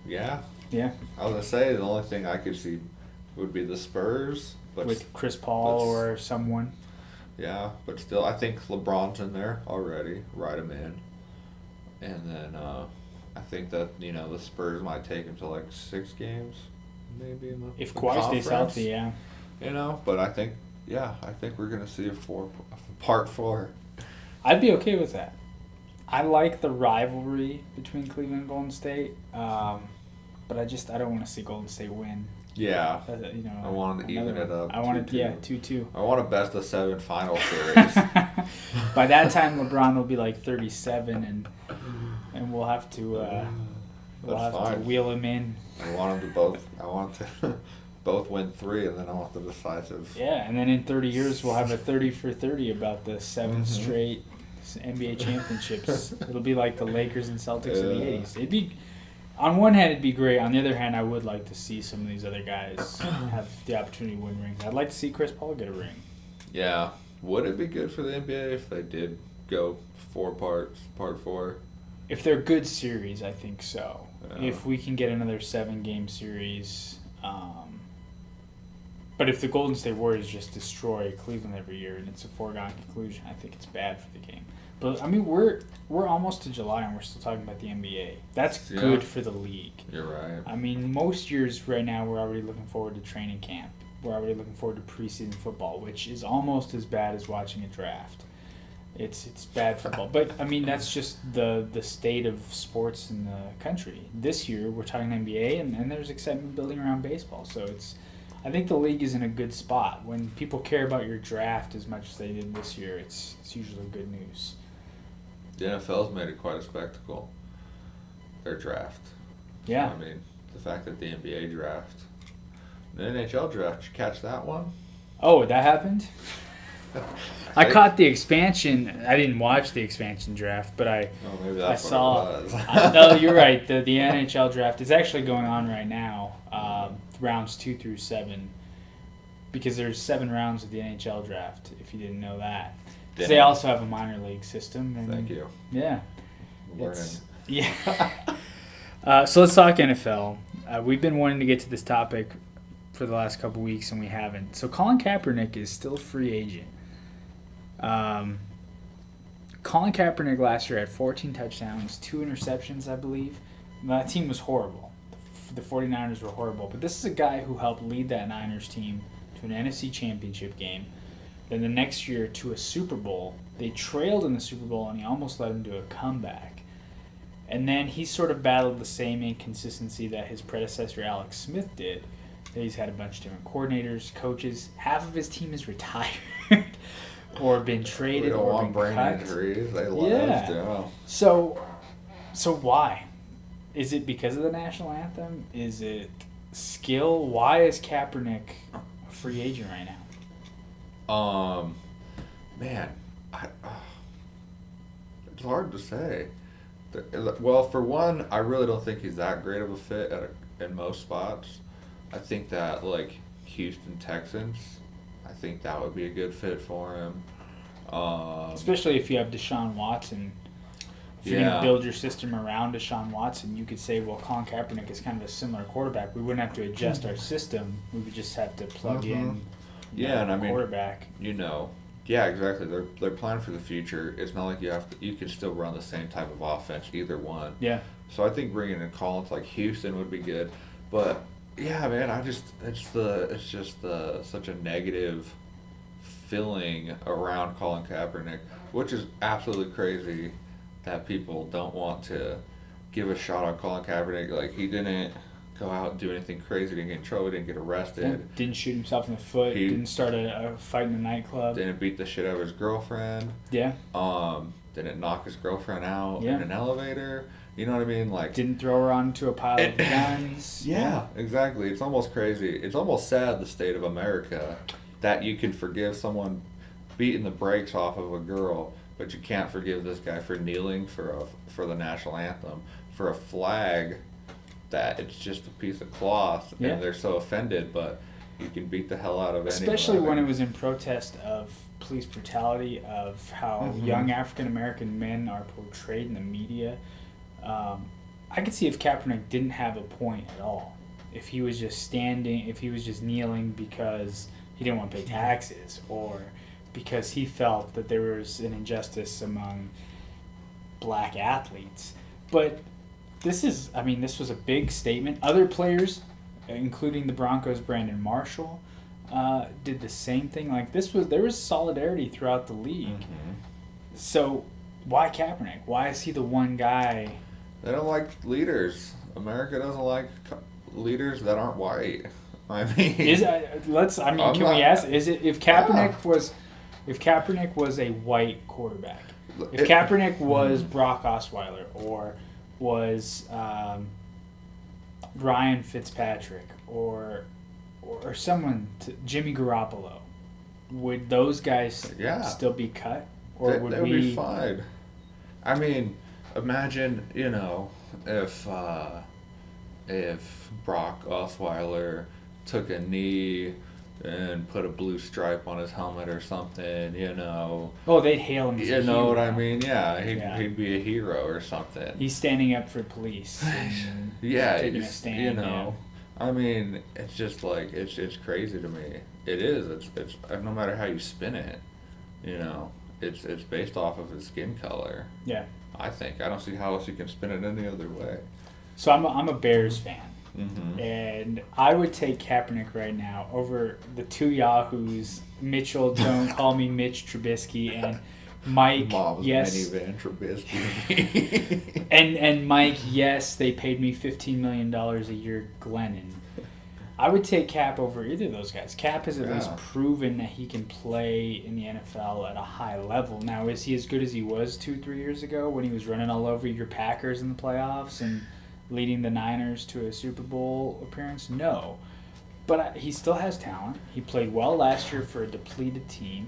Yeah. Yeah. I was going to say the only thing I could see would be the Spurs. But with Chris Paul or someone. Yeah, but still, I think LeBron's in there already. Write him in. And then I think that, the Spurs might take him to 6 games, maybe. If Kawhi stays healthy, yeah. But I think we're going to see a part 4. I'd be okay with that. I like the rivalry between Cleveland and Golden State, but I don't want to see Golden State win. Yeah. I want to even it up. I want 2-2. I want a best of 7 final series. By that time, LeBron will be 37, and we'll have to wheel him in. I want them to both win 3, and then I want the decisive. Yeah, and then in 30 years, we'll have a 30 for 30 about the 7 straight NBA championships. It'll be like the Lakers and Celtics in the 80s. It'd be, on one hand, it'd be great. On the other hand, I would like to see some of these other guys have the opportunity to win rings. I'd like to see Chris Paul get a ring. Yeah. Would it be good for the NBA if they did go 4 parts, part 4? If they're good series, I think so. Yeah. If we can get another 7-game series. But if the Golden State Warriors just destroy Cleveland every year and it's a foregone conclusion, I think it's bad for the game. But, we're almost to July and we're still talking about the NBA. That's good for the league. You're right. Most years right now we're already looking forward to training camp. We're already looking forward to preseason football, which is almost as bad as watching a draft. It's bad football. But, that's just the state of sports in the country. This year we're talking NBA and there's excitement building around baseball. So I think the league is in a good spot. When people care about your draft as much as they did this year, it's usually good news. The NFL's made it quite a spectacle, their draft. Yeah. The fact that the NBA draft, the NHL draft, did you catch that one? Oh, that happened? I caught the expansion. I didn't watch the expansion draft, but maybe that's I saw. What it was. No, you're right. The NHL draft is actually going on right now, rounds 2 through 7, because there's 7 rounds of the NHL draft. If you didn't know that, because they also have a minor league system. And Thank you. Yeah. Learning. Yeah. So let's talk NFL. We've been wanting to get to this topic for the last couple weeks, and we haven't. So Colin Kaepernick is still a free agent. Colin Kaepernick last year had 14 touchdowns, 2 interceptions, I believe. That team was horrible. The 49ers were horrible. But this is a guy who helped lead that Niners team to an NFC Championship game. Then the next year to a Super Bowl. They trailed in the Super Bowl, and he almost led them to a comeback. And then he sort of battled the same inconsistency that his predecessor Alex Smith did. That he's had a bunch of different coordinators, coaches. Half of his team is retired or been traded or been brain cut. Injuries. They left. Yeah. So why? Is it because of the national anthem? Is it skill? Why is Kaepernick a free agent right now? Man, it's hard to say. Well, for one, I really don't think he's that great of a fit in most spots. I think that, like, Houston Texans, I think that would be a good fit for him. Especially if you have Deshaun Watson. If you're going to build your system around Deshaun Watson, you could say, well, Colin Kaepernick is kind of a similar quarterback. We wouldn't have to adjust our system. We would just have to plug in and I mean, quarterback. Yeah, exactly. They're planning for the future. It's not like you can still run the same type of offense, either one. Yeah. So I think bringing in Collins like Houston would be good, but yeah, man, it's just such a negative feeling around Colin Kaepernick, which is absolutely crazy that people don't want to give a shot on Colin Kaepernick. Like, he didn't go out and do anything crazy, didn't get in trouble, didn't get arrested. Didn't shoot himself in the foot, didn't start a fight in a nightclub. Didn't beat the shit out of his girlfriend. Yeah. Didn't knock his girlfriend out in an elevator. You know what I mean? Like, didn't throw her onto a pile of guns. Yeah, exactly. It's almost crazy. It's almost sad, the state of America, that you can forgive someone beating the brakes off of a girl, but you can't forgive this guy for kneeling for the national anthem, for a flag that it's just a piece of cloth, and they're so offended, but you can beat the hell out of anyone. Especially when it was in protest of police brutality, of how young African American men are portrayed in the media. I could see if Kaepernick didn't have a point at all. If he was just standing, if he was just kneeling because he didn't want to pay taxes, or because he felt that there was an injustice among black athletes. But this was a big statement. Other players, including the Broncos' Brandon Marshall, did the same thing. Like, there was solidarity throughout the league. So why Kaepernick? Why is he the one guy? They don't like leaders. America doesn't like leaders that aren't white. I mean, can we ask? Is it if Kaepernick was a white quarterback? If Kaepernick was Brock Osweiler or was Ryan Fitzpatrick or someone, Jimmy Garoppolo, would those guys still be cut? Or they would be fine. I mean, imagine, if Brock Osweiler took a knee and put a blue stripe on his helmet or something, Oh, they'd hail him as a hero. You know what I mean? Yeah, he'd be a hero or something. He's standing up for police. Taking a stand. I mean, it's just like, it's crazy to me. It is. It's no matter how you spin it, it's based off of his skin color. Yeah. I think. I don't see how else you can spin it any other way. So I'm a Bears fan. And I would take Kaepernick right now over the two yahoos, Mitchell, don't call me Mitch Trubisky, and Mike, Minivan Trubisky. and Mike, yes, they paid me $15 million a year, Glennon. I would take Cap over either of those guys. Cap has at least proven that he can play in the NFL at a high level. Now, is he as good as he was 2-3 years ago when he was running all over your Packers in the playoffs and leading the Niners to a Super Bowl appearance? No. But he still has talent. He played well last year for a depleted team.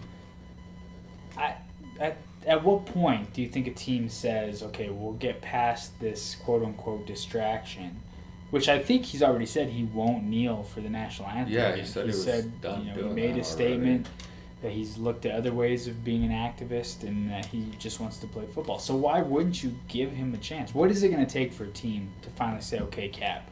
At what point do you think a team says, okay, we'll get past this quote-unquote distraction, which I think he's already said he won't kneel for the national anthem? Yeah, he said he was done doing he made that a statement that he's looked at other ways of being an activist and that he just wants to play football. So why wouldn't you give him a chance? What is it going to take for a team to finally say, okay, Cap?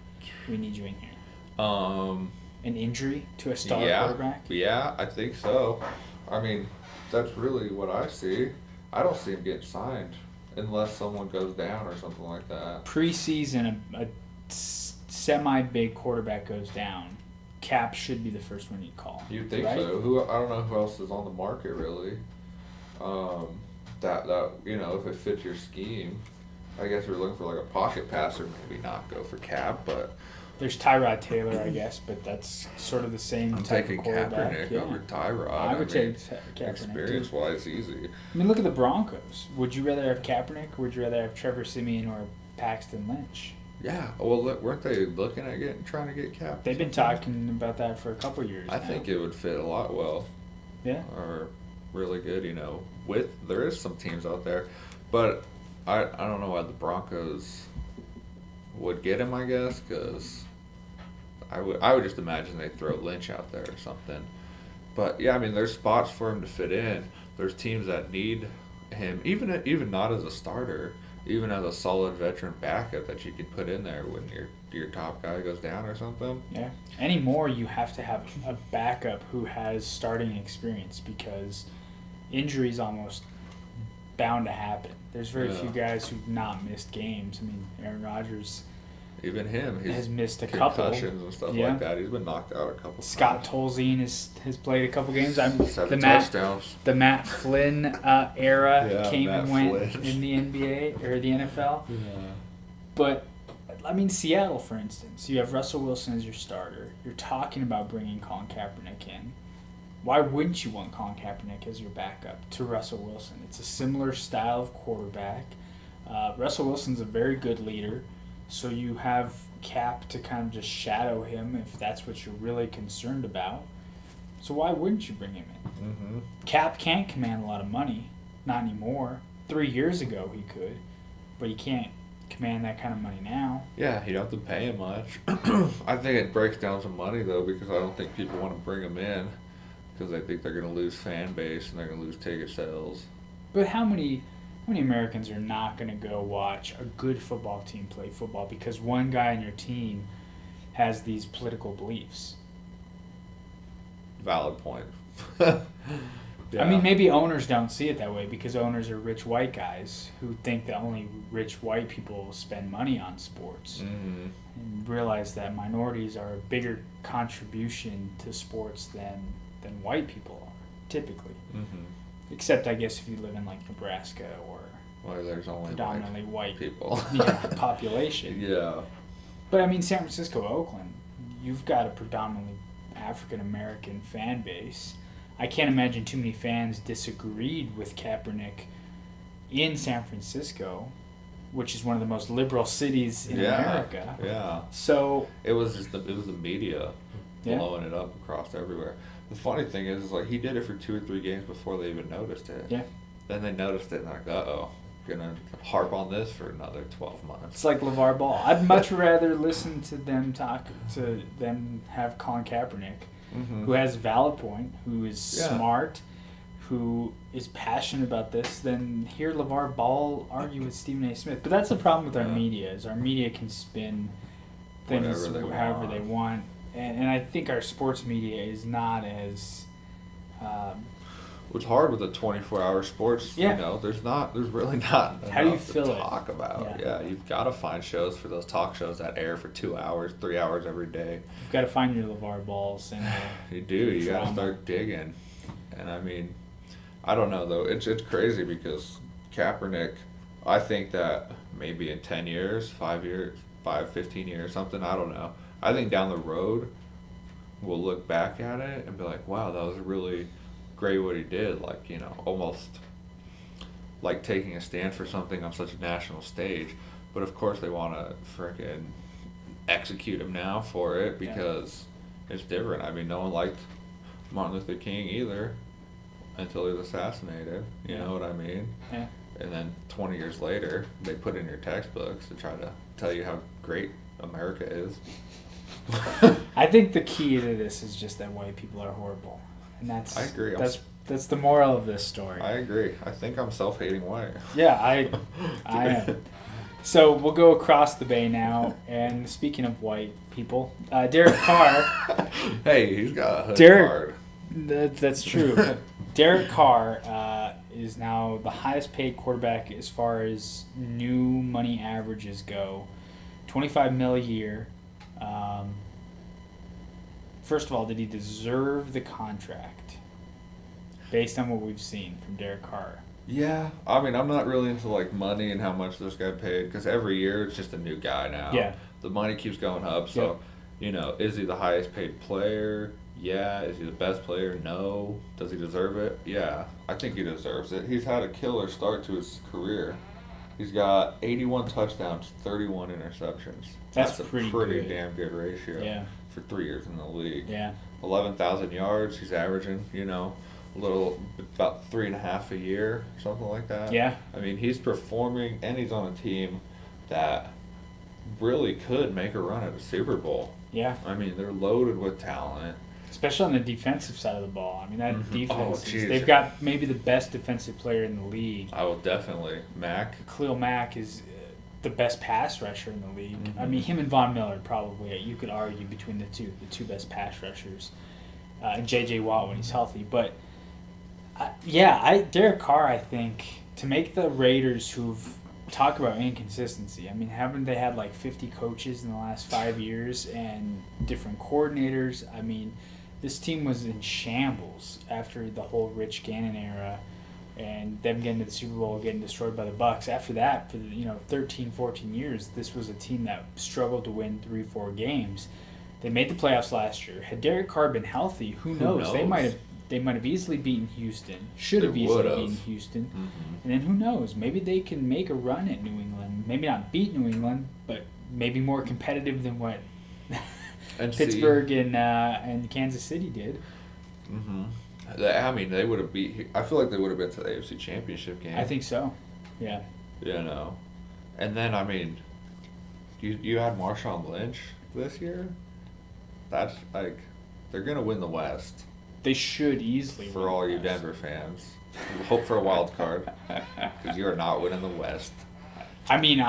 we need you in here? An injury to a star quarterback? Yeah, I think so. I mean, that's really what I see. I don't see him getting signed unless someone goes down or something like that. Preseason, a semi-big quarterback goes down. Cap should be the first one you'd call. You'd think right? so. I don't know who else is on the market really. That if it fits your scheme, I guess we're looking for like a pocket passer, maybe not go for Cap, but there's Tyrod Taylor, I guess, but that's sort of the same type of quarterback. Kaepernick over Tyrod. I would take Kaepernick. Experience-wise, easy. I mean, look at the Broncos. Would you rather have Kaepernick or would you rather have Trevor Siemian or Paxton Lynch? Yeah. Well, weren't they looking at trying to get Cap? They've been talking about that for a couple of years I now. think it would fit a lot well. Yeah. Or really good, there is some teams out there, but I don't know why the Broncos would get him, I guess, because I would just imagine they'd throw Lynch out there or something. But yeah, I mean, there's spots for him to fit in. There's teams that need him, even not as a starter, even as a solid veteran backup that you can put in there when your top guy goes down or something. Yeah. Anymore, you have to have a backup who has starting experience because injuries almost bound to happen. There's very few guys who've not missed games. I mean, Aaron Rodgers. Even him, he's has missed a couple concussions and stuff like that. He's been knocked out a couple. Scott Tolzien has played a couple games. 7 touchdowns. The Matt Flynn era came Matt and went Flynn. in the NBA or the NFL. Yeah. But I mean, Seattle, for instance, you have Russell Wilson as your starter. You're talking about bringing Colin Kaepernick in. Why wouldn't you want Colin Kaepernick as your backup to Russell Wilson? It's a similar style of quarterback. Russell Wilson's a very good leader. So you have Cap to kind of just shadow him if that's what you're really concerned about. So why wouldn't you bring him in? Mm-hmm. Cap can't command a lot of money. Not anymore. 3 years ago he could. But he can't command that kind of money now. Yeah, you don't have to pay him much. I think it breaks down some money, though, because I don't think people want to bring him in because they think they're going to lose fan base and they're going to lose ticket sales. But how many Americans are not going to go watch a good football team play football because one guy on your team has these political beliefs? Valid point. Yeah. I mean, maybe owners don't see it that way because owners are rich white guys who think that only rich white people spend money on sports. Mm-hmm. And realize that minorities are a bigger contribution to sports than white people are, typically. Mm-hmm. Except, I guess, if you live in, like, Nebraska or there's only predominantly white people. Population. Yeah. But, I mean, San Francisco, Oakland, you've got a predominantly African-American fan base. I can't imagine too many fans disagreed with Kaepernick in San Francisco, which is one of the most liberal cities in America. Yeah. So it was the media blowing it up across everywhere. The funny thing is like he did it for 2 or 3 games before they even noticed it. Yeah. Then they noticed it and like, gonna harp on this for another 12 months. It's like LeVar Ball. I'd much rather listen to them talk to them have Colin Kaepernick, who has a valid point, who is smart, who is passionate about this, than hear LeVar Ball argue with Stephen A. Smith. But that's the problem with our media, is our media can spin things however they want. And I think our sports media is not as... It's hard with the 24-hour sports. Yeah. There's really not How do you enough fill to it? talk about. Yeah. You've got to find shows for those talk shows that air for 2 hours, 3 hours every day. You've got to find your LeVar Balls. And you do. You got to start digging. And I mean, I don't know though. It's crazy because Kaepernick, I think that maybe in 10 years, 15 years, something, I don't know. I think down the road, we'll look back at it and be like, wow, that was really great what he did. Like, almost like taking a stand for something on such a national stage. But of course they want to freaking execute him now for it because it's different. I mean, no one liked Martin Luther King either until he was assassinated. You know what I mean? Yeah. And then 20 years later, they put in your textbooks to try to tell you how great America is. I think the key to this is just that white people are horrible. And I agree. That's the moral of this story. I agree. I think I'm self-hating white. Yeah, I am. So we'll go across the bay now. And speaking of white people, Derek Carr. Hey, he's got a hood card. That's true. Derek Carr is now the highest paid quarterback as far as new money averages go. $25 million a year. First of all, did he deserve the contract? Based on what we've seen from Derek Carr. Yeah, I mean, I'm not really into like money and how much this guy paid because every year it's just a new guy now. Yeah. The money keeps going up, so is he the highest paid player? Yeah. Is he the best player? No. Does he deserve it? Yeah. I think he deserves it. He's had a killer start to his career. He's got 81 touchdowns, 31 interceptions. That's a pretty pretty good. damn good ratio for 3 years in the league. Yeah. 11,000 yards. He's averaging, about 3.5 a year, something like that. Yeah. I mean, he's performing, and he's on a team that really could make a run at a Super Bowl. Yeah. I mean, they're loaded with talent. Especially on the defensive side of the ball. I mean, that defense, geez. they've got maybe the best defensive player in the league. I will definitely. Mac. Khalil Mack is the best pass rusher in the league. Mm-hmm. I mean, him and Von Miller probably, you could argue between the two best pass rushers. And J.J. Watt when he's healthy. But, Derek Carr, I think, to make the Raiders who've talk about inconsistency. I mean, haven't they had like 50 coaches in the last 5 years and different coordinators? I mean, this team was in shambles after the whole Rich Gannon era and them getting to the Super Bowl, getting destroyed by the Bucs. After that, for 13, 14 years, this was a team that struggled to win 3-4 games. They made the playoffs last year. Had Derek Carr been healthy, who knows? They might have easily beaten Houston. Should have easily beaten Houston. Mm-hmm. And then who knows? Maybe they can make a run at New England. Maybe not beat New England, but maybe more competitive than what Pittsburgh and Kansas City did. Mm-hmm. I mean, they would have beat. I feel like they would have been to the AFC Championship game. I think so. Yeah. And then I mean, you had Marshawn Lynch this year. That's like, they're gonna win the West. They should easily. For all you Denver fans, hope for a wild card because you are not winning the West. I mean,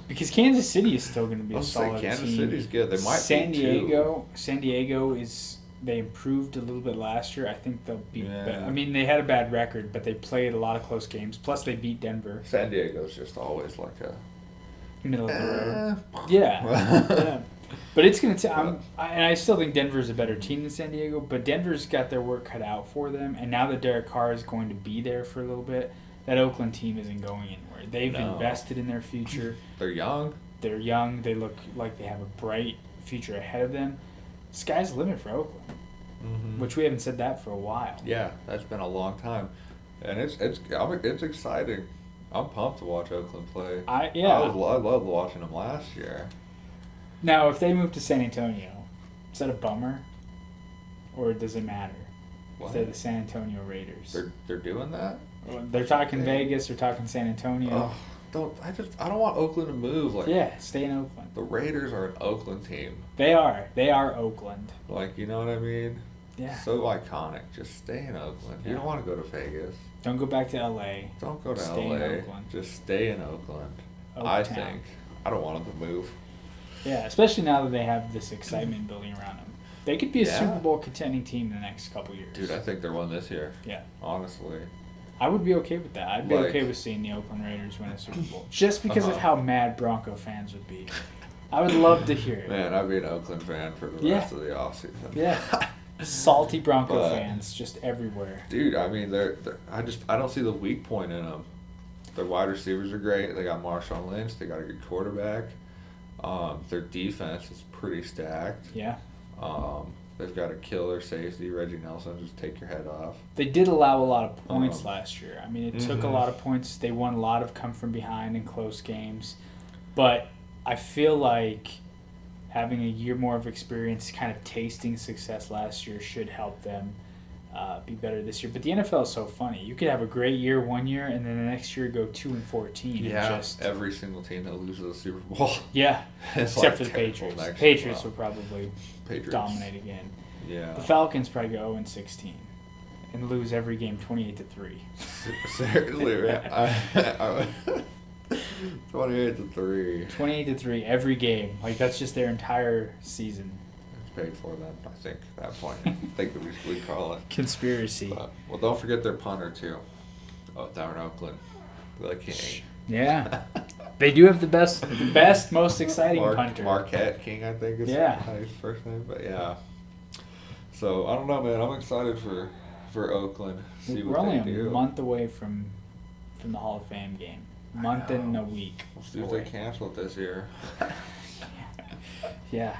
because Kansas City is still going to be a solid Kansas team. City's good. They might San be Diego. San Diego is. They improved a little bit last year. I think they'll be. Yeah. I mean, they had a bad record, but they played a lot of close games. Plus, they beat Denver. San Diego's just always like a middle of the road. Yeah. But it's going to. And I still think Denver's a better team than San Diego. But Denver's got their work cut out for them. And now that Derek Carr is going to be there for a little bit, that Oakland team isn't going anywhere. They've invested in their future. They're young. They look like they have a bright future ahead of them. Sky's the limit for Oakland, which we haven't said that for a while. Yeah, that's been a long time, and it's exciting. I'm pumped to watch Oakland play. I loved watching them last year. Now, if they move to San Antonio, is that a bummer, or does it matter? What? If they're the San Antonio Raiders, they're doing that. They're talking Vegas. They're talking San Antonio. I don't want Oakland to move. Stay in Oakland. The Raiders are an Oakland team. They are Oakland. You know what I mean? Yeah. So iconic. Just stay in Oakland. You don't want to go to Vegas. Don't go back to L.A. Don't go to stay L.A. in Oakland. Just stay in Oakland. Oaktown. I think. I don't want them to move. Yeah, especially now that they have this excitement building around them. They could be a Super Bowl contending team in the next couple years. Dude, I think they're one this year. Yeah. Honestly. I would be okay with that. I'd be okay with seeing the Oakland Raiders win a Super Bowl. Just because of how mad Bronco fans would be. I would love to hear it. Man, I'd be an Oakland fan for the rest of the offseason. Yeah. Salty Bronco fans just everywhere. Dude, I mean, I don't see the weak point in them. Their wide receivers are great. They got Marshawn Lynch. They got a good quarterback. Their defense is pretty stacked. Yeah. They've got a killer safety, Reggie Nelson. Just take your head off. They did allow a lot of points last year. I mean, it took a lot of points. They won a lot of come from behind in close games. But I feel like having a year more of experience, kind of tasting success last year, should help them be better this year. But the NFL is so funny. You could have a great year one year, and then the next year go 2-14. Yeah, every single team that loses a Super Bowl. Yeah, except for the Patriots. Patriots will probably dominate again. Yeah. The Falcons probably go 0-16 and lose every game 28-3. Seriously, right? 28-3. 28-3 every game. Like, that's just their entire season. It's paid for then, I think, at that point. I think we call it. Conspiracy. But, well, don't forget their punter, too. Oh, down in Oakland. The King. Yeah. They do have the best, most exciting punter. Marquette King, I think is his first name. But, yeah. So, I don't know, man. I'm excited for Oakland. See We're what only they do. a month away from the Hall of Fame game. Month and a week. We'll see if they cancel it this year. Yeah.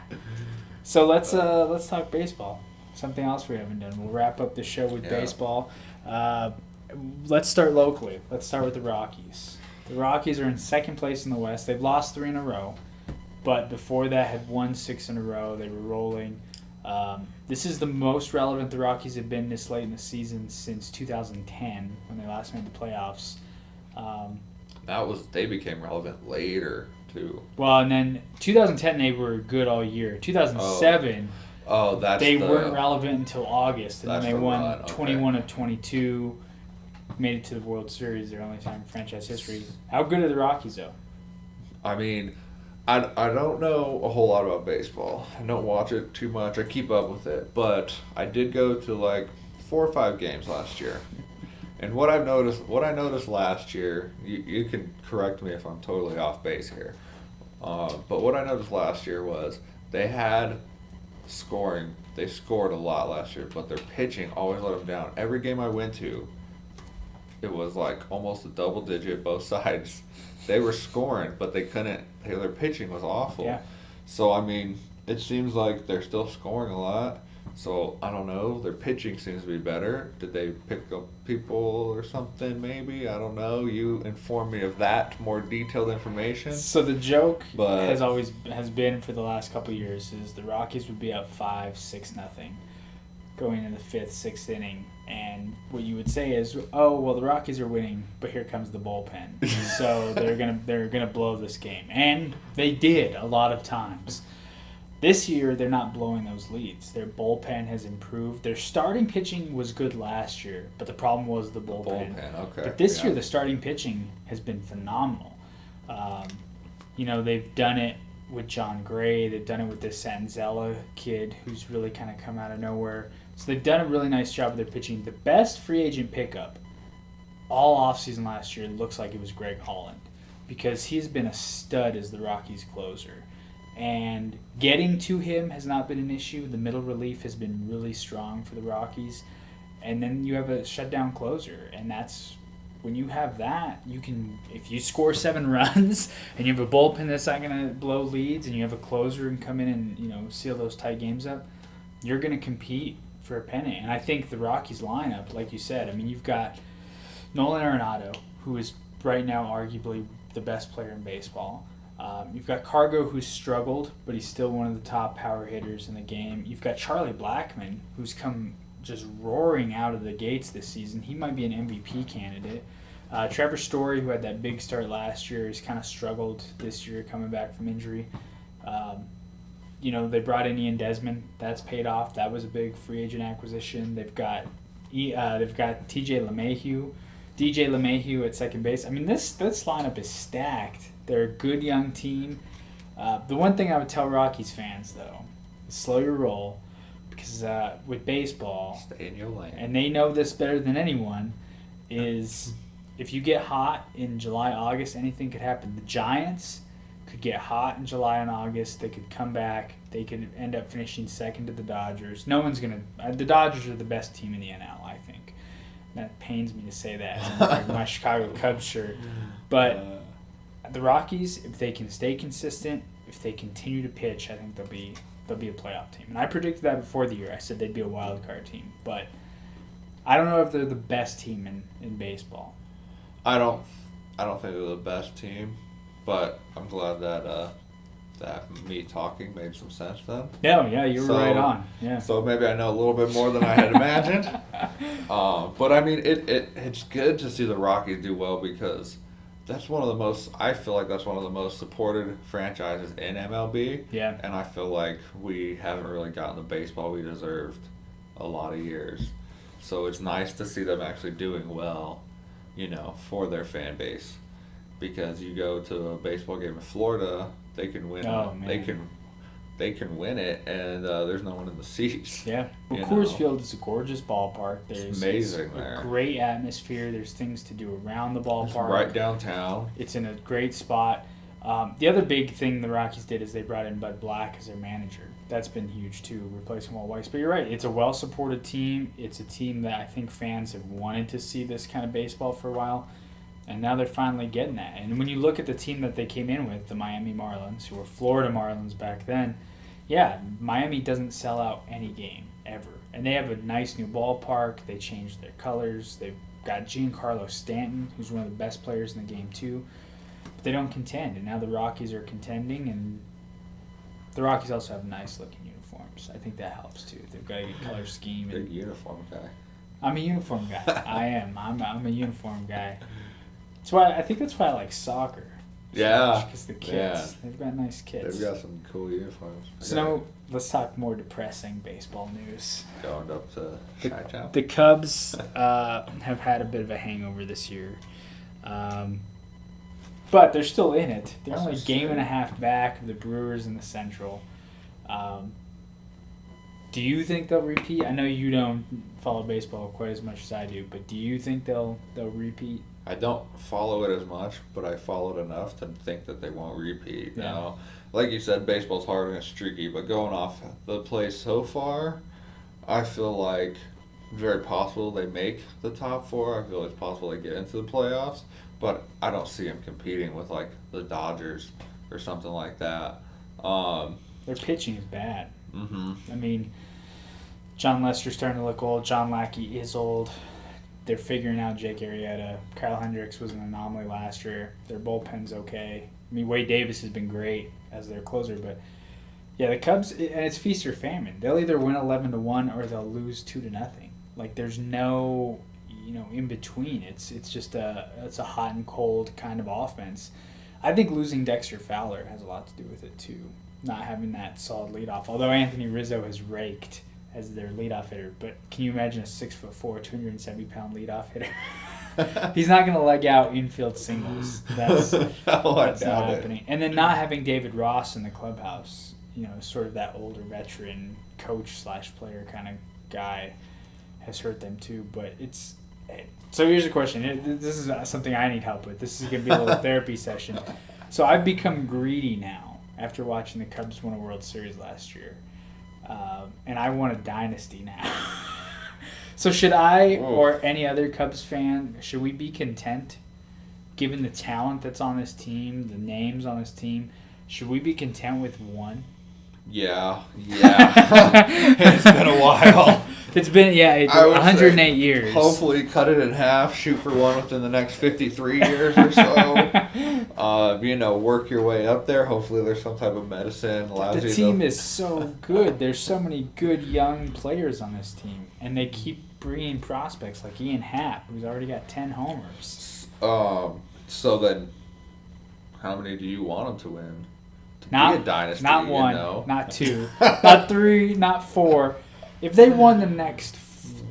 So let's talk baseball. Something else we haven't done. We'll wrap up the show with baseball. Let's start locally. Let's start with the Rockies. The Rockies are in second place in the West. They've lost 3 in a row, but before that had won 6 in a row. They were rolling. This is the most relevant the Rockies have been this late in the season since 2010 when they last made the playoffs. They became relevant later too. Well, and then 2010 they were good all year. 2007, they weren't relevant until August, and then they won 21 of 22, made it to the World Series, their only time in franchise history. How good are the Rockies though? I mean, I don't know a whole lot about baseball. I don't watch it too much. I keep up with it, but I did go to like 4 or 5 games last year. And what I noticed last year, you can correct me if I'm totally off base here, but what I noticed last year was they had scoring. They scored a lot last year, but their pitching always let them down. Every game I went to, it was like almost a double digit both sides. They were scoring, but they couldn't. Their pitching was awful. Yeah. So I mean, it seems like they're still scoring a lot. So, I don't know. Their pitching seems to be better. Did they pick up people or something, maybe? I don't know. You inform me of that, more detailed information. So, the joke has been for the last couple of years is the Rockies would be up 5-6-0 going in the 5th, 6th inning. And what you would say is, oh, well, the Rockies are winning, but here comes the bullpen. So, they're gonna blow this game. And they did a lot of times. This year, they're not blowing those leads. Their bullpen has improved. Their starting pitching was good last year, but the problem was the bullpen. Okay. But this year, the starting pitching has been phenomenal. They've done it with John Gray. They've done it with this Sanzella kid who's really kind of come out of nowhere. So they've done a really nice job with their pitching. The best free agent pickup all offseason last year looks like it was Greg Holland because he's been a stud as the Rockies closer. And getting to him has not been an issue. The middle relief has been really strong for the Rockies. And then you have a shutdown closer. And that's when you have that, you can, if you score 7 runs and you have a bullpen that's not going to blow leads and you have a closer and come in and, seal those tight games up, you're going to compete for a pennant. And I think the Rockies lineup, like you said, I mean, you've got Nolan Arenado, who is right now arguably the best player in baseball. You've got Cargo, who's struggled, but he's still one of the top power hitters in the game. You've got Charlie Blackmon, who's come just roaring out of the gates this season. He might be an MVP candidate. Trevor Story, who had that big start last year, has kind of struggled this year coming back from injury. They brought in Ian Desmond. That's paid off. That was a big free agent acquisition. They've got DJ LeMahieu at second base. I mean, this lineup is stacked. They're a good young team. The one thing I would tell Rockies fans, though, is slow your roll because with baseball, stay in your lane. And they know this better than anyone, is if you get hot in July, August, anything could happen. The Giants could get hot in July and August. They could come back. They could end up finishing second to the Dodgers. The Dodgers are the best team in the NL, I think. That pains me to say that. I'm wearing my Chicago Cubs shirt. But the Rockies, if they can stay consistent, if they continue to pitch, I think they'll be a playoff team. And I predicted that before the year. I said they'd be a wild card team. But I don't know if they're the best team in baseball. I don't think they're the best team, but I'm glad that me talking made some sense then. Yeah, you were right on. Yeah. So maybe I know a little bit more than I had imagined. But I mean, it's good to see the Rockies do well because I feel like that's one of the most supported franchises in MLB. Yeah. And I feel like we haven't really gotten the baseball we deserved a lot of years. So it's nice to see them actually doing well, for their fan base. because you go to a baseball game in Florida, they can win. Oh, man. They can win it, and there's no one in the seats. Yeah. Well, You Coors know. Field is a gorgeous ballpark. There's amazing it's there. A great atmosphere. There's things to do around the It's ballpark. right downtown. It's in a great spot. The other big thing the Rockies did is they brought in Bud Black as their manager. That's been huge too, replacing Walt Weiss. But you're right, it's a well-supported team. It's a team that I think fans have wanted to see this kind of baseball for a while, and now they're finally getting that. And when you look at the team that they came in with, the Miami Marlins, who were Florida Marlins back then, yeah, Miami doesn't sell out any game ever. And they have a nice new ballpark. They changed their colors. They've got Giancarlo Stanton, who's one of the best players in the game too. But they don't contend, and now the Rockies are contending, and the Rockies also have nice-looking uniforms. I think that helps too. They've got a good color scheme. Big And uniform guy. I'm a uniform guy. I am. I'm a uniform guy. That's why I like soccer. Yeah. Because the kits, Yeah. they've got nice kits. They've got some cool uniforms. So now let's talk more depressing baseball news. Going up to Chi-Town. The Cubs have had a bit of a hangover this year. But they're still in it. They're only a game and a half back of the Brewers in the Central. Do you think they'll repeat? I know you don't follow baseball quite as much as I do, but do you think they'll repeat? I don't follow it as much, but I follow it enough to think that they won't repeat. Yeah. Now, like you said, baseball's hard and it's streaky, but going off the play so far, I feel like it's very possible they make the top four. I feel it's possible they get into the playoffs, but I don't see them competing with like the Dodgers or something like that. Their pitching is bad. Mm-hmm. I mean, John Lester's starting to look old. John Lackey is old. They're figuring out Jake Arrieta. Kyle Hendricks was an anomaly last year. Their bullpen's okay. I mean, Wade Davis has been great as their closer, but yeah, the Cubs, and it's feast or famine. They'll either win 11-1 or they'll lose 2-0. Like there's no, in between. It's just it's a hot and cold kind of offense. I think losing Dexter Fowler has a lot to do with it too. Not having that solid leadoff. Although Anthony Rizzo has raked as their leadoff hitter, but can you imagine a 6'4", 270-pound leadoff hitter? He's not going to leg out infield singles. That's not happening. And then not having David Ross in the clubhouse, sort of that older veteran coach/player kind of guy, has hurt them too. But so here's a question. This is something I need help with. This is going to be a little therapy session. So I've become greedy now after watching the Cubs win a World Series last year. And I want a dynasty now. So should I or any other Cubs fan, should we be content, given the talent that's on this team, the names on this team, should we be content with one? Yeah. It's been a while. It's been, 108 years. Hopefully cut it in half, shoot for one within the next 53 years or so. Work your way up there. Hopefully there's some type of medicine. The team is so good. There's so many good young players on this team. And they keep bringing prospects like Ian Happ, who's already got 10 homers. So then, how many do you want them to win? Be a dynasty, not one, not two, not three, not four. If they won the next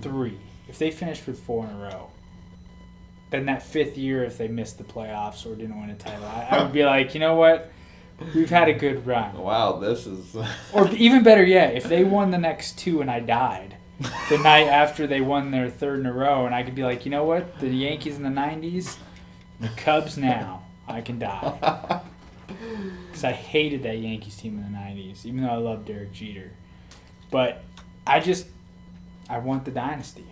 three, if they finished with 4 in a row, then that fifth year, if they missed the playoffs or didn't win a title, I would be like, you know what? We've had a good run. Wow, this is... Or even better yet, if they won the next 2 and I died, the night after they won their 3rd in a row, and I could be like, you know what? The Yankees in the 90s, the Cubs now, I can die. Because I hated that Yankees team in the 90s, even though I loved Derek Jeter. But I want the dynasty.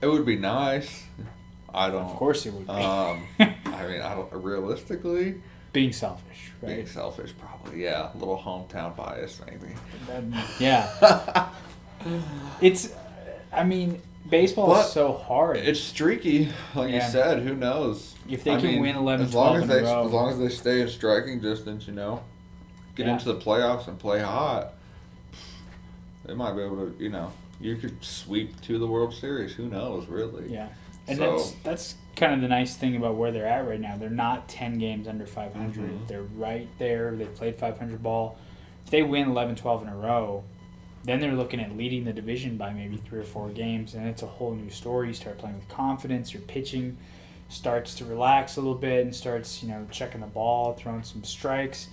It would be nice. I don't... Of course it would be. I don't... Realistically... Being selfish, right? Being selfish, probably, yeah. A little hometown bias, maybe. Yeah. Baseball is so hard. It's streaky, like you said. Who knows? If they can win 11, 12 in a row. As long as they stay in striking distance, get into the playoffs and play hot, they might be able to, you could sweep to the World Series. Who knows, really? Yeah. And that's kind of the nice thing about where they're at right now. They're not 10 games under 500. Mm-hmm. They're right there. They've played 500 ball. If they win 11, 12 in a row, then they're looking at leading the division by maybe 3 or 4 games, and it's a whole new story. You start playing with confidence. Your pitching starts to relax a little bit and starts, checking the ball, throwing some strikes,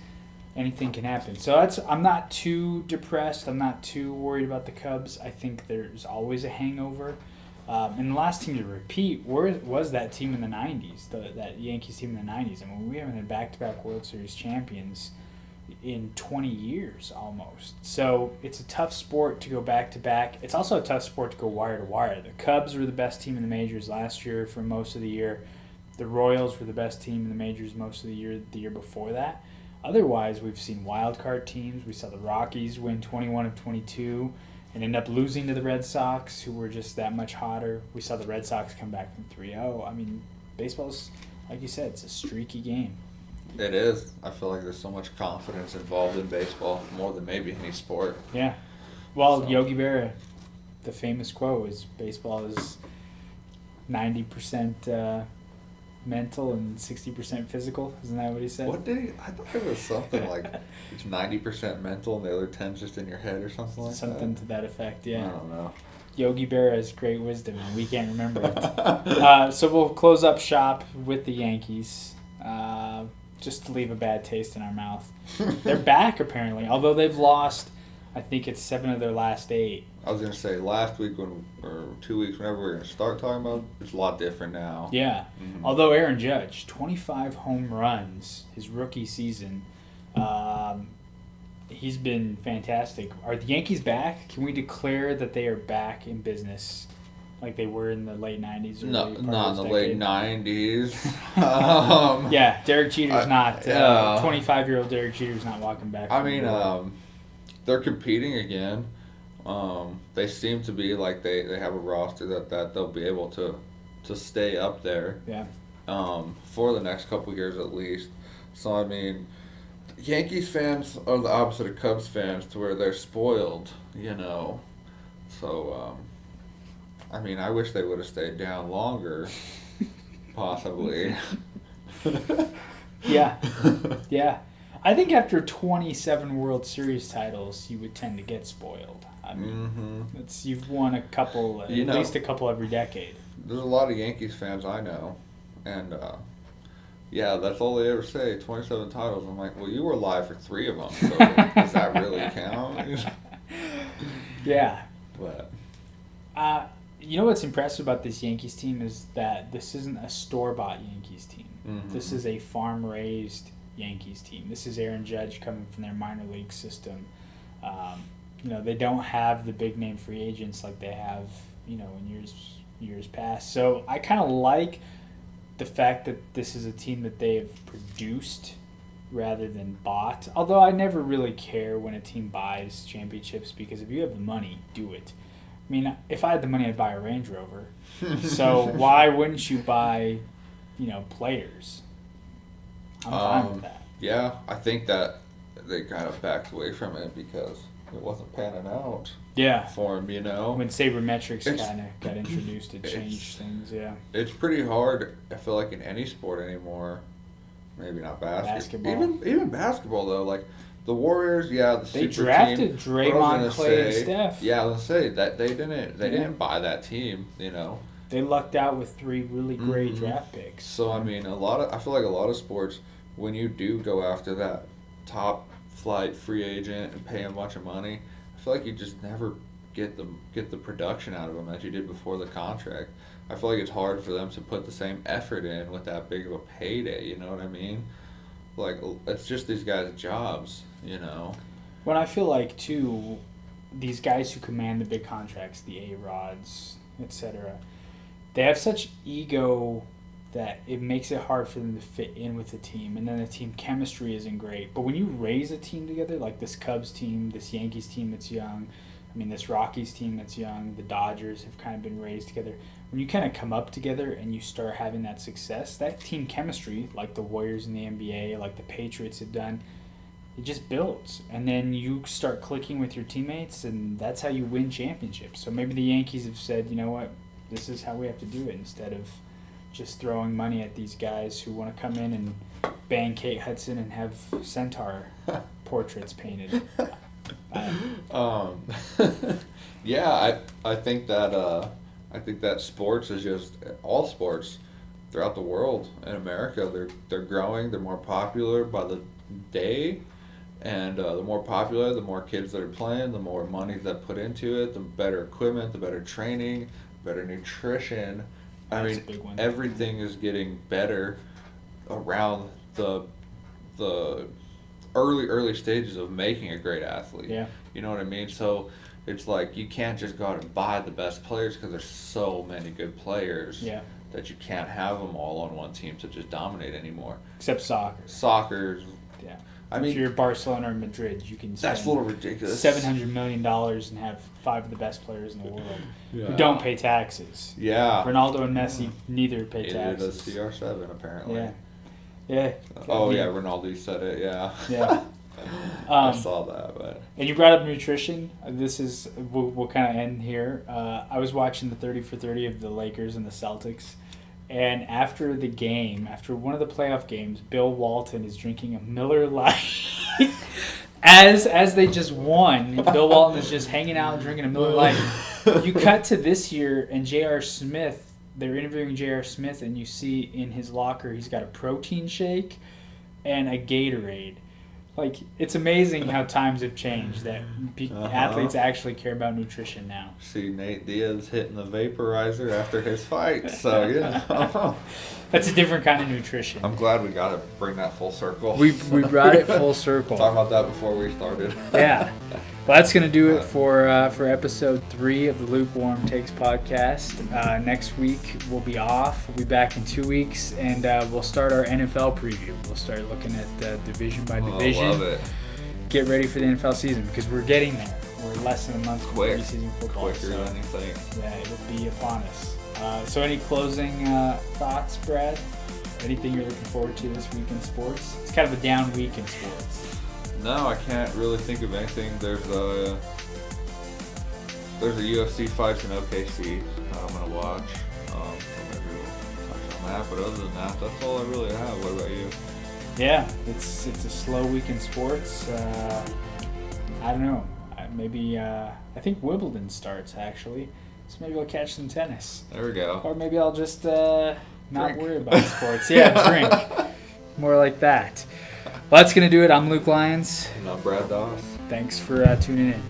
anything can happen. So I'm not too depressed. I'm not too worried about the Cubs. I think there's always a hangover. And the last team to repeat was that team in the 90s, that Yankees team in the 90s. I mean, we haven't had back-to-back World Series champions in 20 years almost. So it's a tough sport to go back-to-back. It's also a tough sport to go wire-to-wire. The Cubs were the best team in the majors last year for most of the year. The Royals were the best team in the majors most of the year before that. Otherwise, we've seen wild card teams. We saw the Rockies win 21 of 22 and end up losing to the Red Sox, who were just that much hotter. We saw the Red Sox come back from 3-0. I mean, baseball's, like you said, it's a streaky game. It is. I feel like there's so much confidence involved in baseball, more than maybe any sport. Yeah. Well, Yogi Berra, the famous quote is baseball is 90% mental and 60% physical. Isn't that what he said? What did he? I thought it was something like it's 90% mental and the other 10's just in your head or something like that. Something to that effect, yeah. I don't know. Yogi Berra has great wisdom, and we can't remember it. So we'll close up shop with the Yankees, just to leave a bad taste in our mouth. They're back, apparently, although they've lost, I think it's 7 of their last 8. I was going to say, last week or 2 weeks, whenever we're going to start talking about it, it's a lot different now. Yeah. Mm-hmm. Although Aaron Judge, 25 home runs his rookie season. He's been fantastic. Are the Yankees back? Can we declare that they are back in business like they were in the late 90s? No, not in the late 90s. Yeah, Derek Jeter's not. 25-year-old Derek Jeter's not walking back. I mean, they're competing again. They seem to be like they have a roster that they'll be able to stay up there. Yeah. For the next couple years at least. So I mean, Yankees fans are the opposite of Cubs fans, to where they're spoiled, So I mean, I wish they would have stayed down longer, possibly. Yeah. Yeah. I think after 27 World Series titles, you would tend to get spoiled. I mean, you've won a couple, at least a couple every decade. There's a lot of Yankees fans I know, and yeah, that's all they ever say, 27 titles. I'm like, well, you were alive for 3 of them, so does that really count? Yeah. But you know what's impressive about this Yankees team is that this isn't a store-bought Yankees team. Mm-hmm. This is a farm-raised Yankees team. This is Aaron Judge coming from their minor league system. They don't have the big name free agents like they have, in years past. So I kind of like the fact that this is a team that they have produced rather than bought. Although I never really care when a team buys championships, because if you have the money, do it. I mean, if I had the money, I'd buy a Range Rover. So why wouldn't you buy, players? I'm fine with that. Yeah, I think that they kind of backed away from it because it wasn't panning out. Yeah. For him, When sabermetrics kind of got introduced, it changed things. Yeah. It's pretty hard. I feel like in any sport anymore. Maybe not basketball. Even basketball though, like the Warriors. Yeah, they drafted Draymond, Clay, and Steph. Yeah, I was gonna say that they didn't buy that team. They lucked out with 3 really great draft picks. So I mean, I feel like a lot of sports, when you do go after that top flight free agent and pay him a bunch of money, I feel like you just never get the production out of them that you did before the contract. I feel like it's hard for them to put the same effort in with that big of a payday. You know what I mean? Like, it's just these guys' jobs. When I feel like too, these guys who command the big contracts, the A-Rods, etc., they have such ego that it makes it hard for them to fit in with the team, and then the team chemistry isn't great. But when you raise a team together, like this Cubs team, this Yankees team that's young, this Rockies team that's young, the Dodgers have kind of been raised together. When you kind of come up together and you start having that success, that team chemistry, like the Warriors in the NBA, like the Patriots have done, it just builds. And then you start clicking with your teammates, and that's how you win championships. So maybe the Yankees have said, you know what, this is how we have to do it, instead of just throwing money at these guys who want to come in and bang Kate Hudson and have centaur portraits painted. Yeah, I think that sports is just all sports throughout the world. In America, they're growing. They're more popular by the day. And the more popular, the more kids that are playing, the more money that put into it, the better equipment, the better training, better nutrition. I That's mean, a big one. everything is getting better around the early stages of making a great athlete. Yeah. You know what I mean? So it's like you can't just go out and buy the best players because there's so many good players Yeah. that you can't have them all on one team to just dominate anymore. Except soccer. Soccer's, Yeah. I mean, if you're Barcelona or Madrid, you can spend that's a little ridiculous. $700 million and have 5 of the best players in the world Yeah. who don't pay taxes. Yeah. Ronaldo and Messi neither pay Neither taxes. does CR7 apparently. Yeah. Yeah. Oh yeah, Ronaldo said it. Yeah. Yeah. I saw that, but And you brought up nutrition. This is we'll kind of end here. I was watching the 30 for 30 of the Lakers and the Celtics, and after the game, after one of the playoff games, Bill Walton is drinking a Miller Lite. as they just won, Bill Walton is just hanging out drinking a Miller Lite. You cut to this year, and J.R. Smith. They're interviewing J.R. Smith, and you see in his locker he's got a protein shake and a Gatorade. Like, it's amazing how times have changed, that athletes actually care about nutrition now. see Nate Diaz hitting the vaporizer after his fight, so yeah. That's a different kind of nutrition. I'm glad we got to bring that full circle. We brought it full circle. Talking about that before we started. Yeah. Well, that's going to do it for episode 3 of the Lukewarm Takes podcast. Next week, we'll be off. We'll be back in 2 weeks, and we'll start our NFL preview. We'll start looking at division by division. I love it. Get ready for the NFL season, because we're getting there. We're less than a month from Quick. preseason football. Quicker than you think. Yeah, it'll be upon us. So any closing thoughts, Brad? Anything you're looking forward to this week in sports? It's kind of a down week in sports. No, I can't really think of anything. There's a UFC fight in OKC I'm gonna watch. So maybe we'll touch on that. But other than that, that's all I really have. What about you? Yeah, it's a slow week in sports. I don't know. Maybe I think Wimbledon starts actually. So maybe I'll catch some tennis. There we go. Or maybe I'll just not Drink. worry about sports. Yeah, drink. More like that. Well, that's going to do it. I'm Luke Lyons. And I'm Brad Doss. Thanks for tuning in.